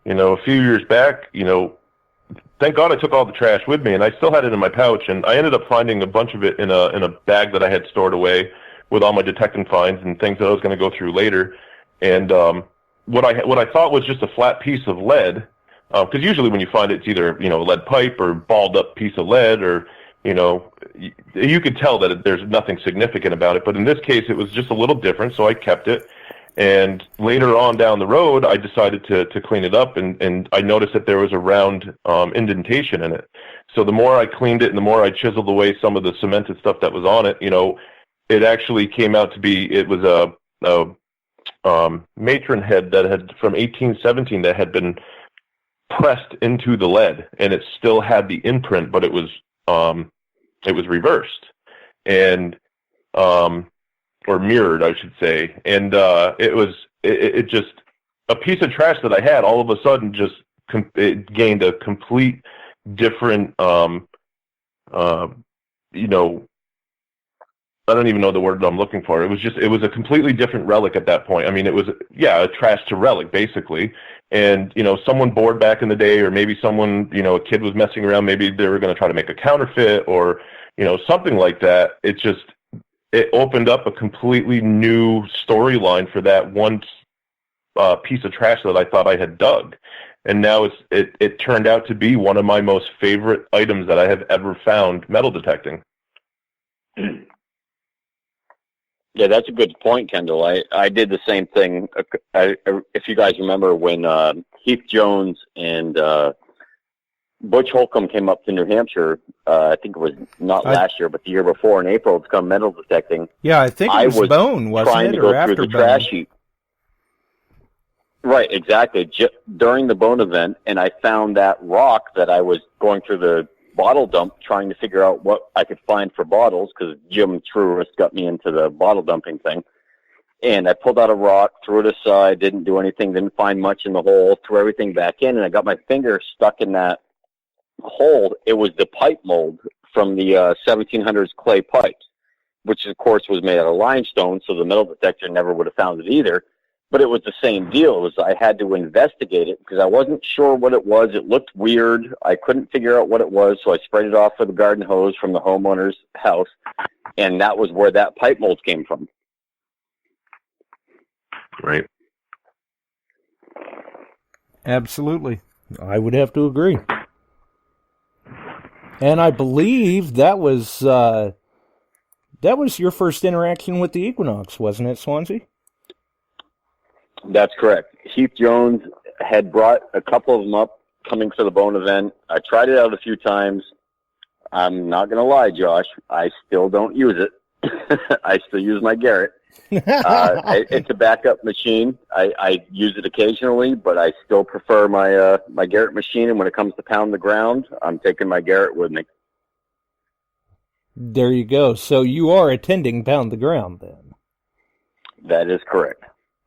A few years back, thank God I took all the trash with me, and I still had it in my pouch. And I ended up finding a bunch of it in a bag that I had stored away with all my detecting finds and things that I was going to go through later. And what I thought was just a flat piece of lead, because usually when you find it, it's either a lead pipe or balled up piece of lead, or you could tell that there's nothing significant about it. But in this case, it was just a little different, so I kept it. And later on down the road, I decided to clean it up, and I noticed that there was a round indentation in it. So the more I cleaned it and the more I chiseled away some of the cemented stuff that was on it, it actually came out to be, it was a matron head that had from 1817 that had been pressed into the lead, and it still had the imprint, but it was reversed and or mirrored, I should say. And it just, a piece of trash that I had all of a sudden just it gained a complete different I don't even know the word I'm looking for. It was a completely different relic at that point. I mean, it was, a trash to relic, basically. And, someone bored back in the day, or maybe someone, a kid was messing around, maybe they were going to try to make a counterfeit or, something like that. It opened up a completely new storyline for that one piece of trash that I thought I had dug. And now it turned out to be one of my most favorite items that I have ever found metal detecting. Yeah, that's a good point, Kendall. I did the same thing. If you guys remember when Heath Jones and Butch Holcomb came up to New Hampshire, I think it was not last year, but the year before in April, to come metal detecting. Yeah, I think it was Bone, wasn't it, or after Bone? Trash heap. Right, exactly. During the Bone event, and I found that rock that I was going through the bottle dump trying to figure out what I could find for bottles, because Jim Truist got me into the bottle dumping thing. And I pulled out a rock, threw it aside, didn't do anything, didn't find much in the hole, threw everything back in, and I got my finger stuck in that hole. It was the pipe mold from the 1700s clay pipes, which of course was made out of limestone, so the metal detector never would have found it either. But it was the same deal. It was, I had to investigate it because I wasn't sure what it was. It looked weird. I couldn't figure out what it was, so I sprayed it off with a garden hose from the homeowner's house, and that was where that pipe mold came from. Right. Absolutely. I would have to agree. And I believe that was your first interaction with the Equinox, wasn't it, Swansea? That's correct. Heath Jones had brought a couple of them up coming to the Bone event. I tried it out a few times. I'm not going to lie, Josh. I still don't use it. I still use my Garrett. It's a backup machine. I use it occasionally, but I still prefer my Garrett machine. And when it comes to pound the ground, I'm taking my Garrett with me. There you go. So you are attending Pound the Ground then? That is correct.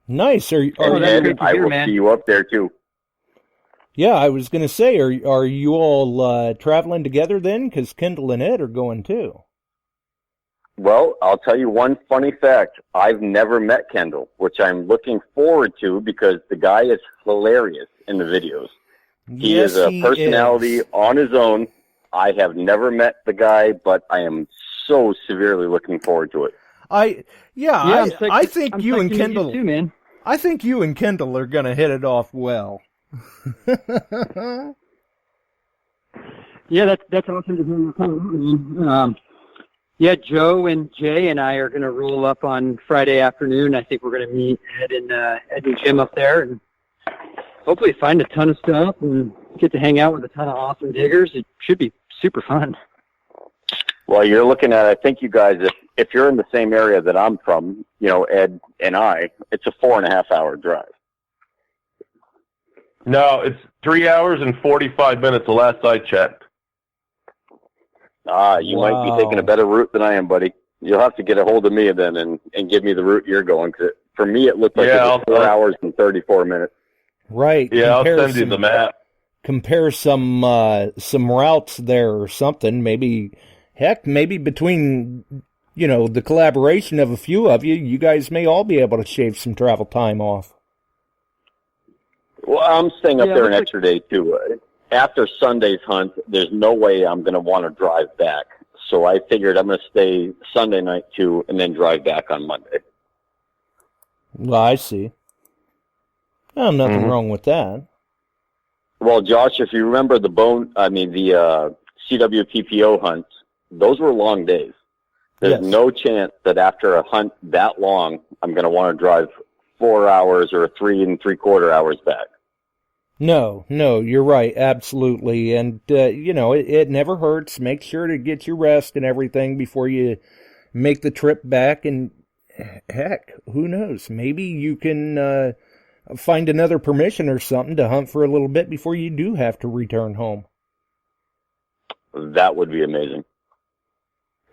Nice. I will see you up there too. Yeah, I was going to say, are you all traveling together then? Because Kendall and Ed are going too. Well, I'll tell you one funny fact. I've never met Kendall, which I'm looking forward to because the guy is hilarious in the videos. He is a personality on his own. I have never met the guy, but I am so severely looking forward to it. I think you and Kendall too, man. I think you and Kendall are gonna hit it off well. Yeah, that's awesome to hear. Yeah, Joe and Jay and I are going to roll up on Friday afternoon. I think we're going to meet Ed and Jim up there and hopefully find a ton of stuff and get to hang out with a ton of awesome diggers. It should be super fun. Well, you're looking at, I think you guys, if you're in the same area that I'm from, Ed and I, it's a 4.5 hour drive. No, it's 3 hours and 45 minutes the last I checked. You might be taking a better route than I am, buddy. You'll have to get a hold of me then and give me the route you're going. 'Cause for me, it looked like it was 4 hours and 34 minutes. Right. Yeah, I'll send you the map. Compare some routes there or something. Maybe between, the collaboration of a few of you, you guys may all be able to shave some travel time off. Well, I'm staying up there an extra day, too. After Sunday's hunt, there's no way I'm going to want to drive back. So I figured I'm going to stay Sunday night, too, and then drive back on Monday. Well, I see. Well, nothing wrong with that. Well, Josh, if you remember the CWPPO hunts, those were long days. There's no chance that after a hunt that long, I'm going to want to drive 4 hours or 3 3/4 hours back. No, you're right, absolutely. And, it never hurts. Make sure to get your rest and everything before you make the trip back. And, heck, who knows? Maybe you can find another permission or something to hunt for a little bit before you do have to return home. That would be amazing.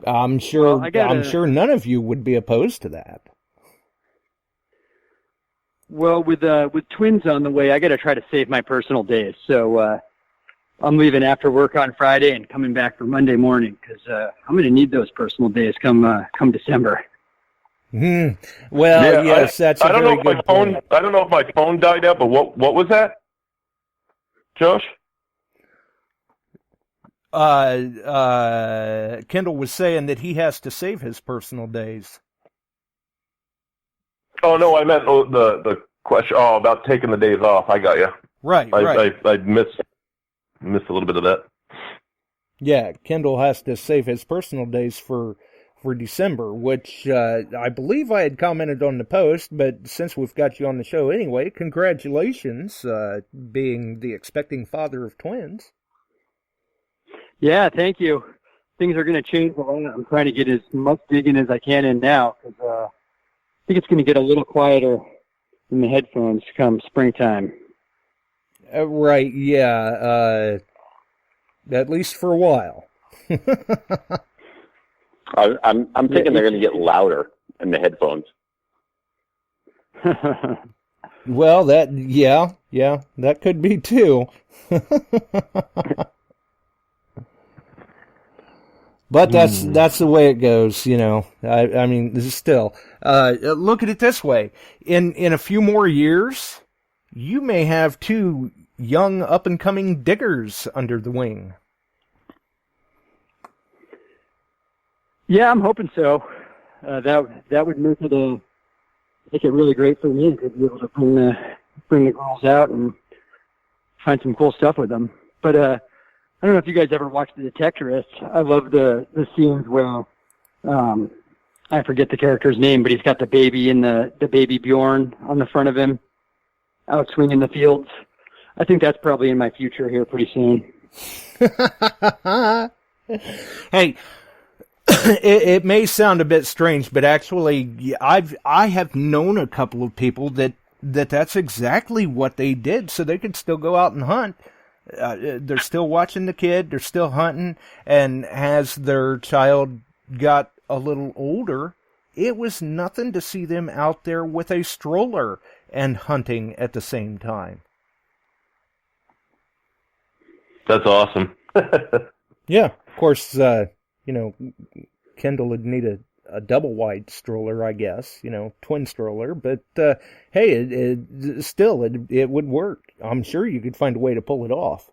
I'm sure none of you would be opposed to that. Well, with twins on the way, I got to try to save my personal days. So I'm leaving after work on Friday and coming back for Monday morning because I'm going to need those personal days come December. Well, yes, that's a very good point. I don't know if my phone died out, but what was that, Josh? Kendall was saying that he has to save his personal days. Oh, no, I meant the question about taking the days off. I got you. Right. I missed a little bit of that. Yeah, Kendall has to save his personal days for December, which I believe I had commented on the post, but since we've got you on the show anyway, congratulations, being the expecting father of twins. Yeah, thank you. Things are going to change a lot. I'm trying to get as much digging as I can in now because I think it's going to get a little quieter in the headphones come springtime. Right, yeah. At least for a while. I'm thinking they're going to get louder in the headphones. Well, that could be too. But that's the way it goes, I mean, this is still. Look at it this way: in a few more years, you may have 2 young up and coming diggers under the wing. Yeah, I'm hoping so. That would make it really great for me to be able to bring the girls out and find some cool stuff with them. But I don't know if you guys ever watched The Detectors. I love the scenes where I forget the character's name, but he's got the baby and the baby Bjorn on the front of him, out swinging the fields. I think that's probably in my future here pretty soon. Hey, it may sound a bit strange, but actually, I have known a couple of people that's exactly what they did, so they could still go out and hunt. They're still watching the kid, they're still hunting, and as their child got a little older, it was nothing to see them out there with a stroller and hunting at the same time. That's awesome. Yeah, of course, Kendall would need a double wide stroller, I guess, twin stroller. But hey, it would work. I'm sure you could find a way to pull it off.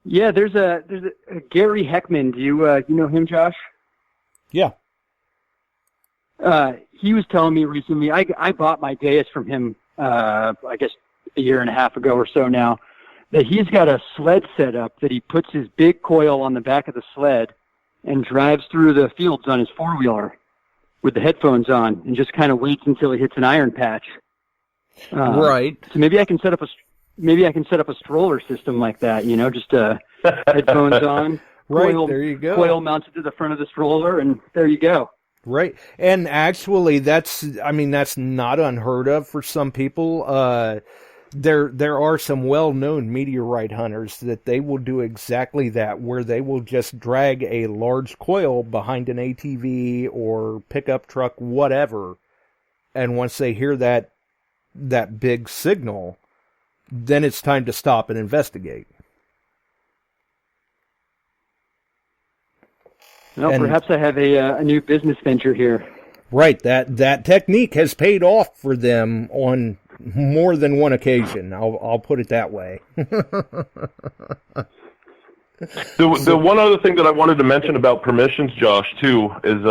Yeah, there's a Gary Heckman. Do you know him, Josh? Yeah. He was telling me recently. I bought my Deus from him. I guess a year and a half ago or so now. That he's got a sled set up that he puts his big coil on the back of the sled and drives through the fields on his four-wheeler with the headphones on and just kind of waits until he hits an iron patch. Right. So maybe I can set up a stroller system like that, just headphones on. Right, coil, there you go. Coil mounted to the front of the stroller, and there you go. Right. And actually, that's not unheard of for some people. There are some well-known meteorite hunters that they will do exactly that, where they will just drag a large coil behind an ATV or pickup truck, whatever, and once they hear that big signal, then it's time to stop and investigate. Well, perhaps I have a new business venture here. Right. That technique has paid off for them on more than one occasion. I'll put it that way. The one other thing that I wanted to mention about permissions, Josh, too, is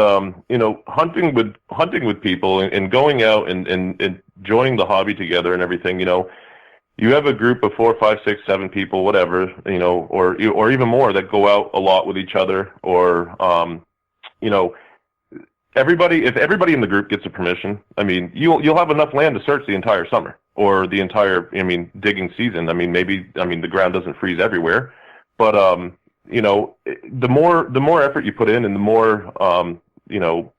hunting with people and going out and joining the hobby together and everything. You have a group of 4, 5, 6, 7 people, whatever, or even more that go out a lot with each other, or if everybody in the group gets a permission, you'll have enough land to search the entire summer or the entire, digging season. The ground doesn't freeze everywhere, but the more effort you put in, and the more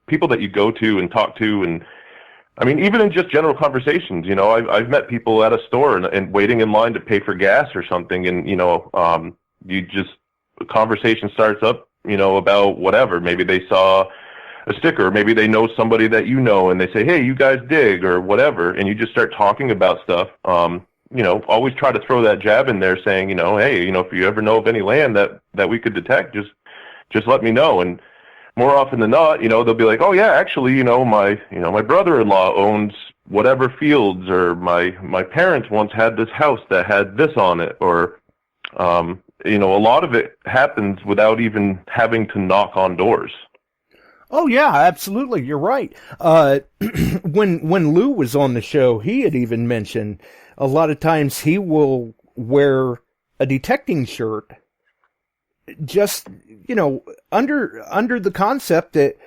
people that you go to and talk to, and even in just general conversations, I've met people at a store and waiting in line to pay for gas or something, and a conversation starts up, about whatever. Maybe they saw a sticker, maybe they know somebody that and they say, hey, you guys dig, or whatever, and you just start talking about stuff. Always try to throw that jab in there saying, hey, if you ever know of any land that we could detect, just let me know. And more often than not, they'll be like, oh yeah, actually, my brother-in-law owns whatever fields, or my parents once had this house that had this on it, or, a lot of it happens without even having to knock on doors. Oh yeah, absolutely. You're right. When Lou was on the show, he had even mentioned a lot of times he will wear a detecting shirt, just, under the concept that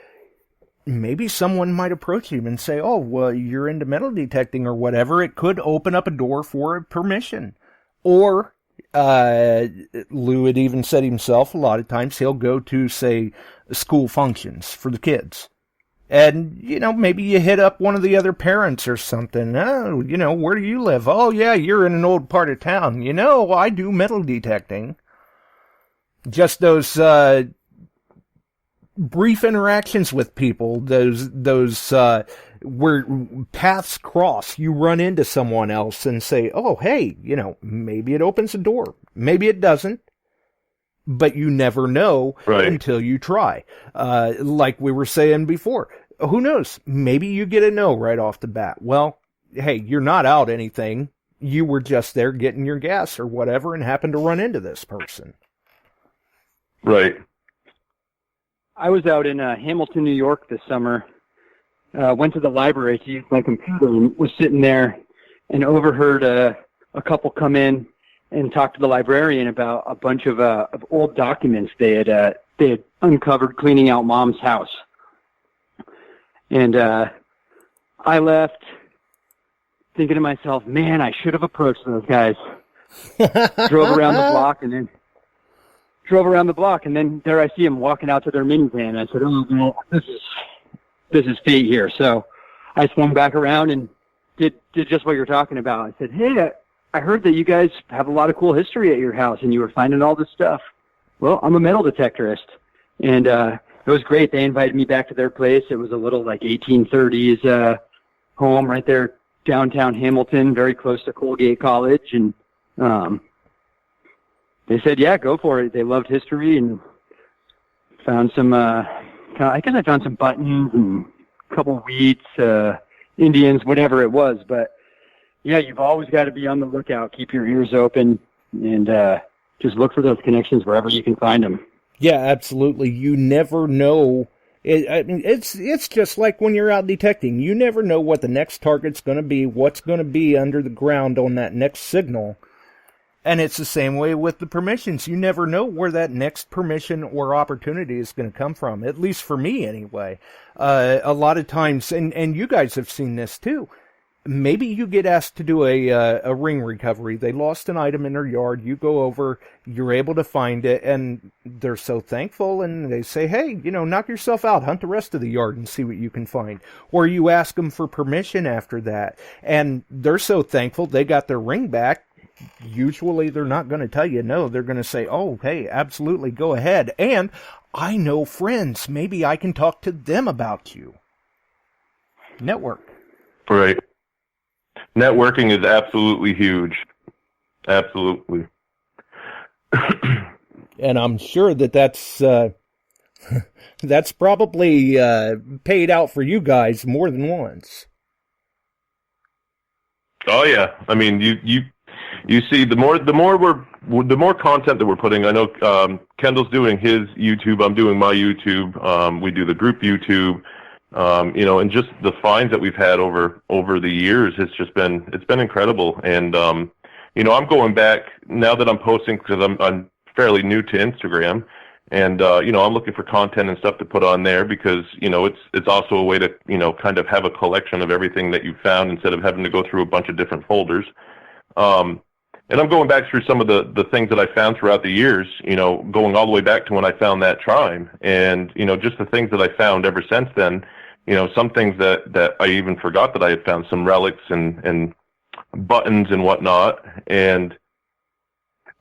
maybe someone might approach him and say, oh, well, you're into metal detecting or whatever. It could open up a door for a permission. Or, Lou had even said himself, a lot of times he'll go to, say, school functions for the kids. And, maybe you hit up one of the other parents or something. Oh, where do you live? Oh, yeah, you're in an old part of town. I do metal detecting. Just those brief interactions with people, those where paths cross, you run into someone else and say, oh, hey, maybe it opens a door. Maybe it doesn't. But you never know until you try. Like we were saying before, who knows? Maybe you get a no right off the bat. Well, hey, you're not out anything. You were just there getting your gas or whatever and happened to run into this person. Right. I was out in Hamilton, New York this summer. Went to the library to use my computer and was sitting there and overheard a couple come in and talk to the librarian about a bunch of old documents they had uncovered cleaning out Mom's house. And I left thinking to myself, man, I should have approached those guys. Drove around the block, and then there I see them walking out to their minivan. I said, oh, well, this is fate here. So I swung back around and did just what you're talking about. I said, hey, I heard that you guys have a lot of cool history at your house, and you were finding all this stuff. Well, I'm a metal detectorist, and it was great. They invited me back to their place. It was a little 1830s home right there downtown Hamilton, very close to Colgate College, and they said, yeah, go for it. They loved history and found some I guess I found some buttons and a couple of wheats, Indians, whatever it was. But yeah, you've always got to be on the lookout. Keep your ears open and just look for those connections wherever you can find them. Yeah, absolutely. You never know. I mean, it's just like when you're out detecting. You never know what the next target's going to be, what's going to be under the ground on that next signal. And it's the same way with the permissions. You never know where that next permission or opportunity is going to come from, at least for me anyway. A lot of times, and you guys have seen this too, maybe you get asked to do a ring recovery. They lost an item in their yard. You go over, you're able to find it, and they're so thankful, and they say, hey, knock yourself out, hunt the rest of the yard and see what you can find. Or you ask them for permission after that, and they're so thankful they got their ring back. Usually they're not going to tell you no. They're going to say, oh, hey, absolutely, go ahead. And I know friends. Maybe I can talk to them about you. Network. Right. Networking is absolutely huge. Absolutely. And I'm sure that's that's probably paid out for you guys more than once. Oh yeah. I mean, you see, the more content that we're putting. I know Kendall's doing his YouTube. I'm doing my YouTube. We do the group YouTube. And just the finds that we've had over the years, it's been incredible. And I'm going back now that I'm posting because I'm fairly new to Instagram, and I'm looking for content and stuff to put on there because it's also a way to kind of have a collection of everything that you found instead of having to go through a bunch of different folders. And I'm going back through some of the things that I found throughout the years, going all the way back to when I found that TREME, and just the things that I found ever since then. Some things that I even forgot that I had found, some relics and buttons and whatnot. And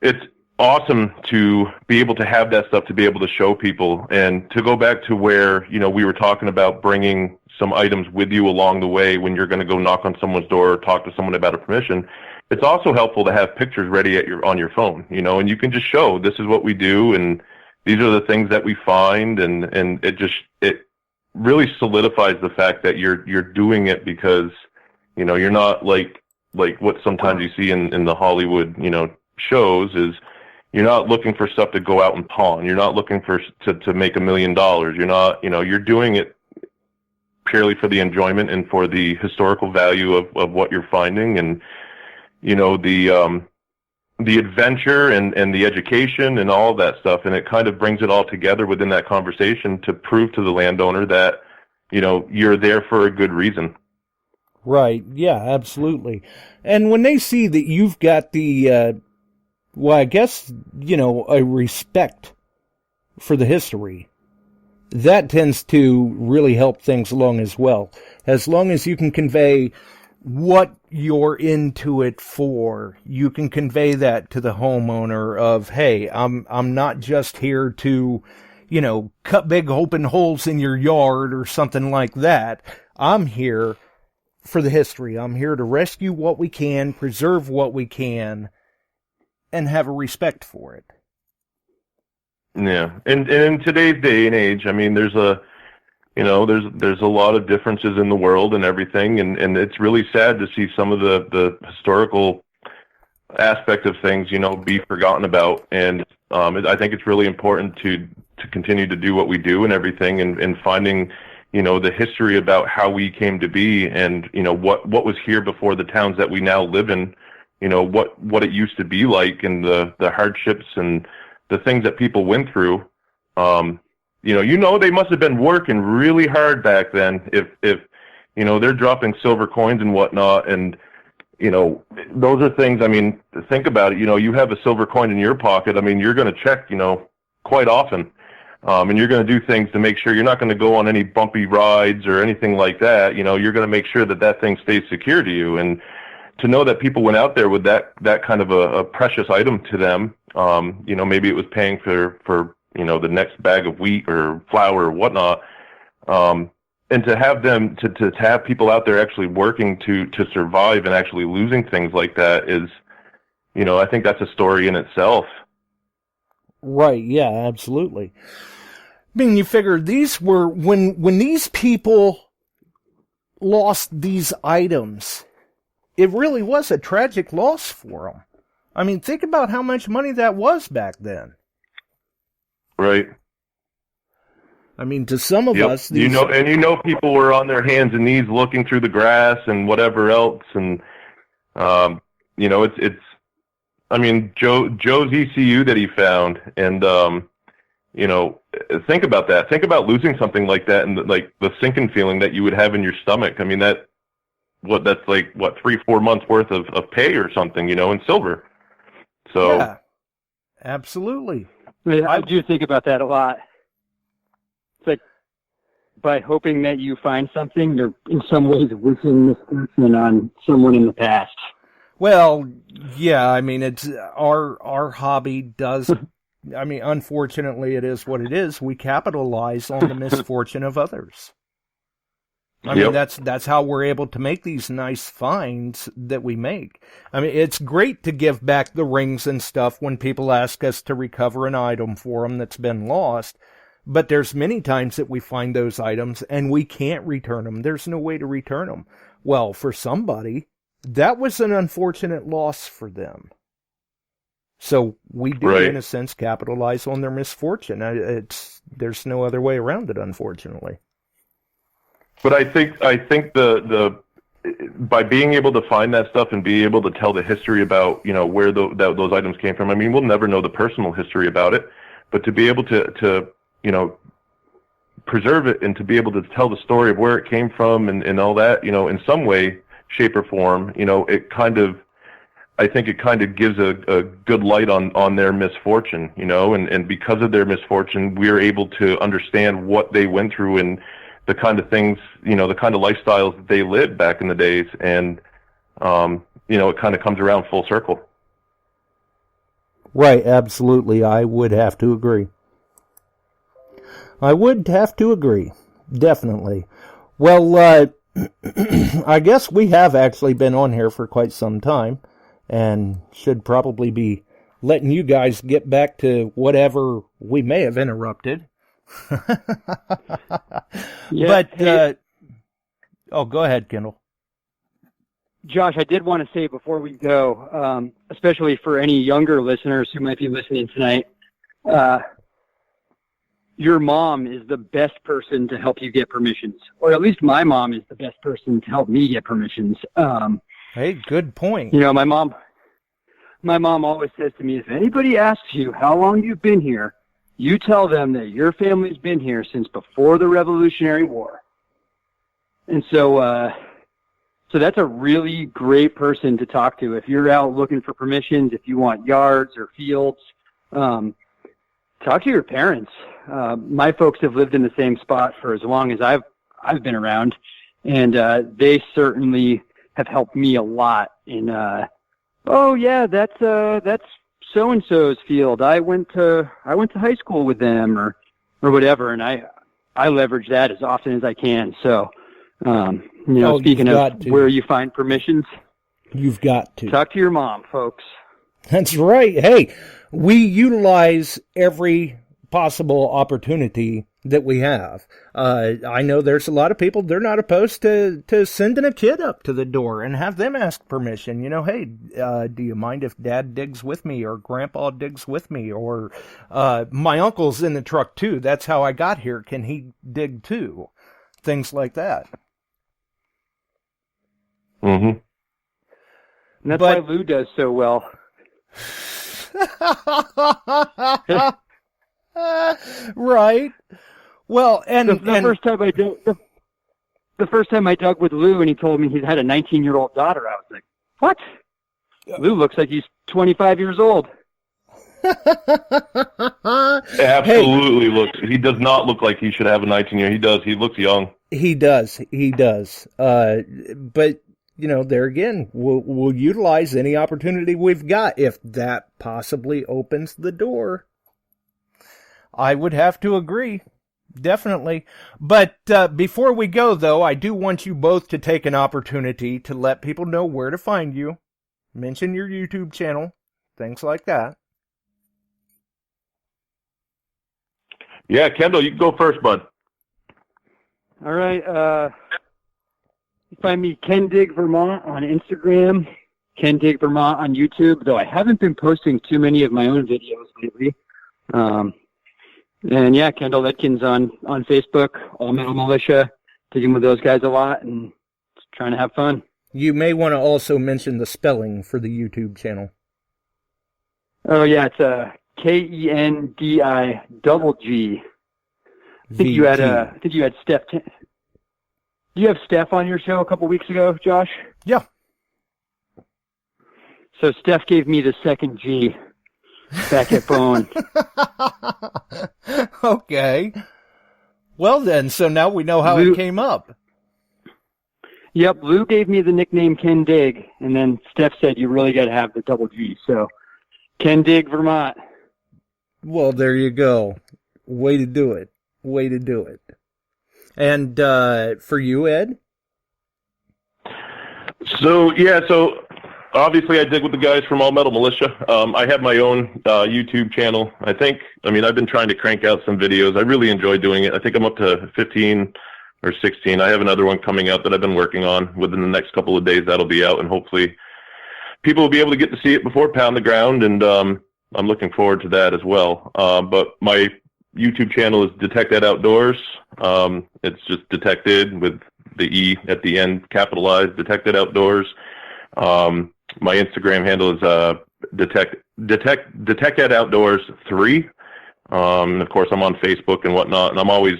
it's awesome to be able to have that stuff to be able to show people. And to go back to where, we were talking about bringing some items with you along the way when you're going to go knock on someone's door or talk to someone about a permission. It's also helpful to have pictures ready on your phone, and you can just show this is what we do and these are the things that we find, and it really solidifies the fact that you're doing it because you're not like what sometimes you see in the Hollywood shows is you're not looking for stuff to go out and pawn. You're not looking to make $1 million. You're not you're doing it purely for the enjoyment and for the historical value of what you're finding, and the adventure and the education and all of that stuff, and it kind of brings it all together within that conversation to prove to the landowner that you're there for a good reason. Right. Yeah, absolutely. And when they see that you've got the a respect for the history, that tends to really help things along as well. As long as you can convey what you're into it for, you can convey that to the homeowner of, hey, I'm not just here to, cut big open holes in your yard or something like that. I'm here for the history. I'm here to rescue what we can, preserve what we can, and have a respect for it. Yeah. And in today's day and age, I mean, there's a lot of differences in the world and everything, and it's really sad to see some of the historical aspect of things, be forgotten about. And I think it's really important to continue to do what we do and everything, and finding, the history about how we came to be, and what was here before the towns that we now live in, what it used to be like, and the hardships and the things that people went through. They must have been working really hard back then if they're dropping silver coins and whatnot. And, those are things, I mean, think about it. You have a silver coin in your pocket. I mean, you're going to check, quite often. And you're going to do things to make sure you're not going to go on any bumpy rides or anything like that. You're going to make sure that thing stays secure to you. And to know that people went out there with that kind of a precious item to them, maybe it was paying for the next bag of wheat or flour or whatnot. And to have them, to have people out there actually working to survive and actually losing things like that is, I think that's a story in itself. Right. Yeah, absolutely. mean, you figure these were, when these people lost these items, it really was a tragic loss for them. I mean, think about how much money that was back then. Right. I mean, to some of us, these... people were on their hands and knees looking through the grass and whatever else, and it's. I mean, Joe's ECU that he found, and think about that. Think about losing something like that, and like the sinking feeling that you would have in your stomach. I mean, that's 3-4 months worth of pay or something, in silver. So yeah, absolutely. I do think about that a lot. It's like, by hoping that you find something, you're in some ways wishing misfortune on someone in the past. Well, yeah, I mean, it's our hobby does, I mean, unfortunately, it is what it is. We capitalize on the misfortune of others. I mean, that's how we're able to make these nice finds that we make. I mean, it's great to give back the rings and stuff when people ask us to recover an item for them that's been lost. But there's many times that we find those items and we can't return them. There's no way to return them. Well, for somebody, that was an unfortunate loss for them. So we do, in a sense, capitalize on their misfortune. There's no other way around it, unfortunately. But I think the by being able to find that stuff and be able to tell the history about where those items came from. I mean, we'll never know the personal history about it, but to be able to preserve it and to be able to tell the story of where it came from and all that, in some way, shape or form, I think it kind of gives a good light on their misfortune, and because of their misfortune, we're able to understand what they went through and the kind of things, the kind of lifestyles that they lived back in the days. And, it kind of comes around full circle. Right. Absolutely. I would have to agree. Definitely. Well, I guess we have actually been on here for quite some time and should probably be letting you guys get back to whatever we may have interrupted. But go ahead, Kendall. Josh, I did want to say before we go, especially for any younger listeners who might be listening tonight, your mom is the best person to help you get permissions, or at least my mom is the best person to help me get permissions. Hey, good point. My mom always says to me, if anybody asks you how long you've been here, you tell them that your family's been here since before the Revolutionary War. And so that's a really great person to talk to. If you're out looking for permissions, if you want yards or fields, talk to your parents. My folks have lived in the same spot for as long as I've been around, and they certainly have helped me a lot in, that's so-and-so's field. I went to high school with them or whatever, and I leverage that as often as I can. So, speaking of where you find permissions, you've got to talk to your mom, folks. That's right. Hey, we utilize every possible opportunity that we have. I know there's a lot of people, they're not opposed to sending a kid up to the door and have them ask permission. Hey, do you mind if Dad digs with me or Grandpa digs with me? Or my uncle's in the truck too. That's how I got here. Can he dig too? Things like that. Mm-hmm. And that's why Lou does so well. Right. Well, and the first time I dug with Lou and he told me he had a 19-year-old daughter, I was like, what? Lou looks like he's 25 years old. Absolutely looks. He does not look like he should have a 19-year. He does. He looks young. He does. But there again, we'll utilize any opportunity we've got if that possibly opens the door. I would have to agree. Definitely. But before we go, though, I do want you both to take an opportunity to let people know where to find you. Mention your YouTube channel, things like that. Yeah, Kendall, you can go first, bud. All right. You find me Kendiggvt Vermont on Instagram, Kendiggvt Vermont on YouTube, though I haven't been posting too many of my own videos lately. And yeah, Kendall Edkins on Facebook, All Metal Militia, digging with those guys a lot and just trying to have fun. You may want to also mention the spelling for the YouTube channel. Oh yeah, it's Kendiggvg. I think you had Steph. Do you have Steph on your show a couple weeks ago, Josh? Yeah. So Steph gave me the second G back at Bone. Okay. Well then, so now we know how it came up. Yep, Lou gave me the nickname Ken Dig, and then Steph said you really got to have the double G. So Kendiggvt Vermont. Well, there you go. Way to do it. Way to do it. And for you, Ed? So obviously I dig with the guys from All Metal Militia. I have my own YouTube channel. I've been trying to crank out some videos. I really enjoy doing it. I think I'm up to 15 or 16. I have another one coming out that I've been working on. Within the next couple of days, that'll be out, and hopefully people will be able to get to see it before Pound the Ground, and I'm looking forward to that as well. But my YouTube channel is DetectEd Outdoors. It's just DetectEd with the E at the end, capitalized, DetectEd Outdoors. My Instagram handle is DetectEd Outdoors 3. Of course, I'm on Facebook and whatnot, and I'm always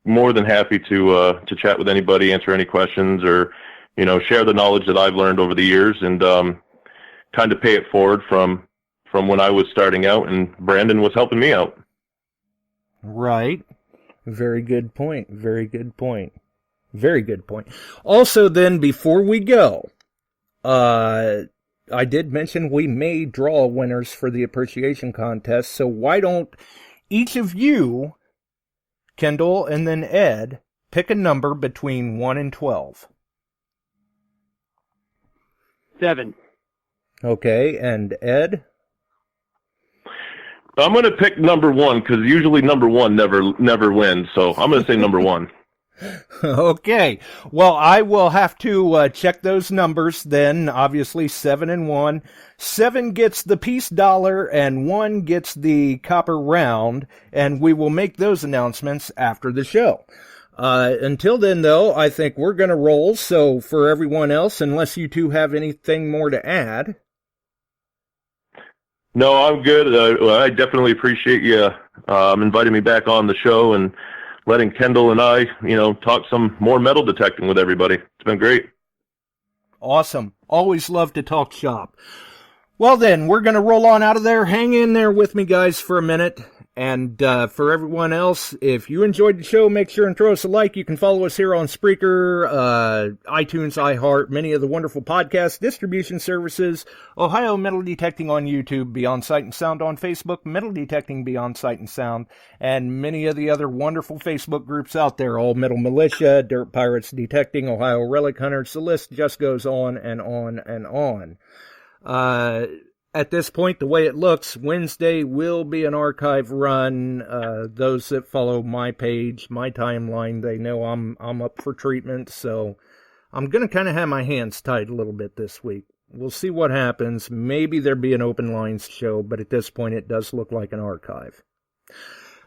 more than happy to chat with anybody, answer any questions, or share the knowledge that I've learned over the years, and kind of pay it forward from when I was starting out and Brandon was helping me out. Right. Very good point. Very good point. Very good point. Also, then, before we go, I did mention we may draw winners for the appreciation contest, so why don't each of you, Kendall and then Ed, pick a number between 1 and 12. 7. Okay, and Ed? I'm going to pick number 1 because usually number 1 never wins, so I'm going to say number 1. Okay. Well, I will have to check those numbers then. Obviously, 7 and 1. 7 gets the peace dollar and 1 gets the copper round, and we will make those announcements after the show. Until then, though, I think we're going to roll. So for everyone else, unless you two have anything more to add. No, I'm good. I definitely appreciate you inviting me back on the show and letting Kendall and I, talk some more metal detecting with everybody. It's been great. Awesome. Always love to talk shop. Well then, we're going to roll on out of there. Hang in there with me, guys, for a minute. And for everyone else, if you enjoyed the show, make sure and throw us a like. You can follow us here on Spreaker, iTunes, iHeart, many of the wonderful podcast distribution services, Ohio Metal Detecting on YouTube, Beyond Sight and Sound on Facebook, Metal Detecting Beyond Sight and Sound, and many of the other wonderful Facebook groups out there, All Metal Militia, Dirt Pirates Detecting, Ohio Relic Hunters. The list just goes on and on and on. At this point, the way it looks, Wednesday will be an archive run. Those that follow my page, my timeline, they know I'm up for treatment, so I'm going to kind of have my hands tied a little bit this week. We'll see what happens. Maybe there'll be an open lines show, but at this point, it does look like an archive.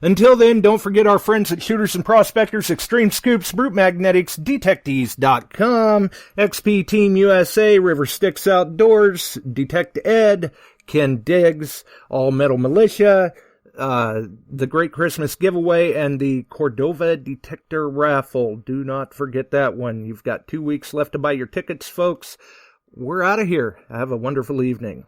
Until then, don't forget our friends at Shooters and Prospectors, Extreme Scoops, Brute Magnetics, DetectEdes.com, XP Team USA, River Styx Outdoors, DetectEd, Kendiggvt, All Metal Militia, the Great Christmas Giveaway, and the CORDOVA Detector Raffle. Do not forget that one. You've got 2 weeks left to buy your tickets, folks. We're out of here. Have a wonderful evening.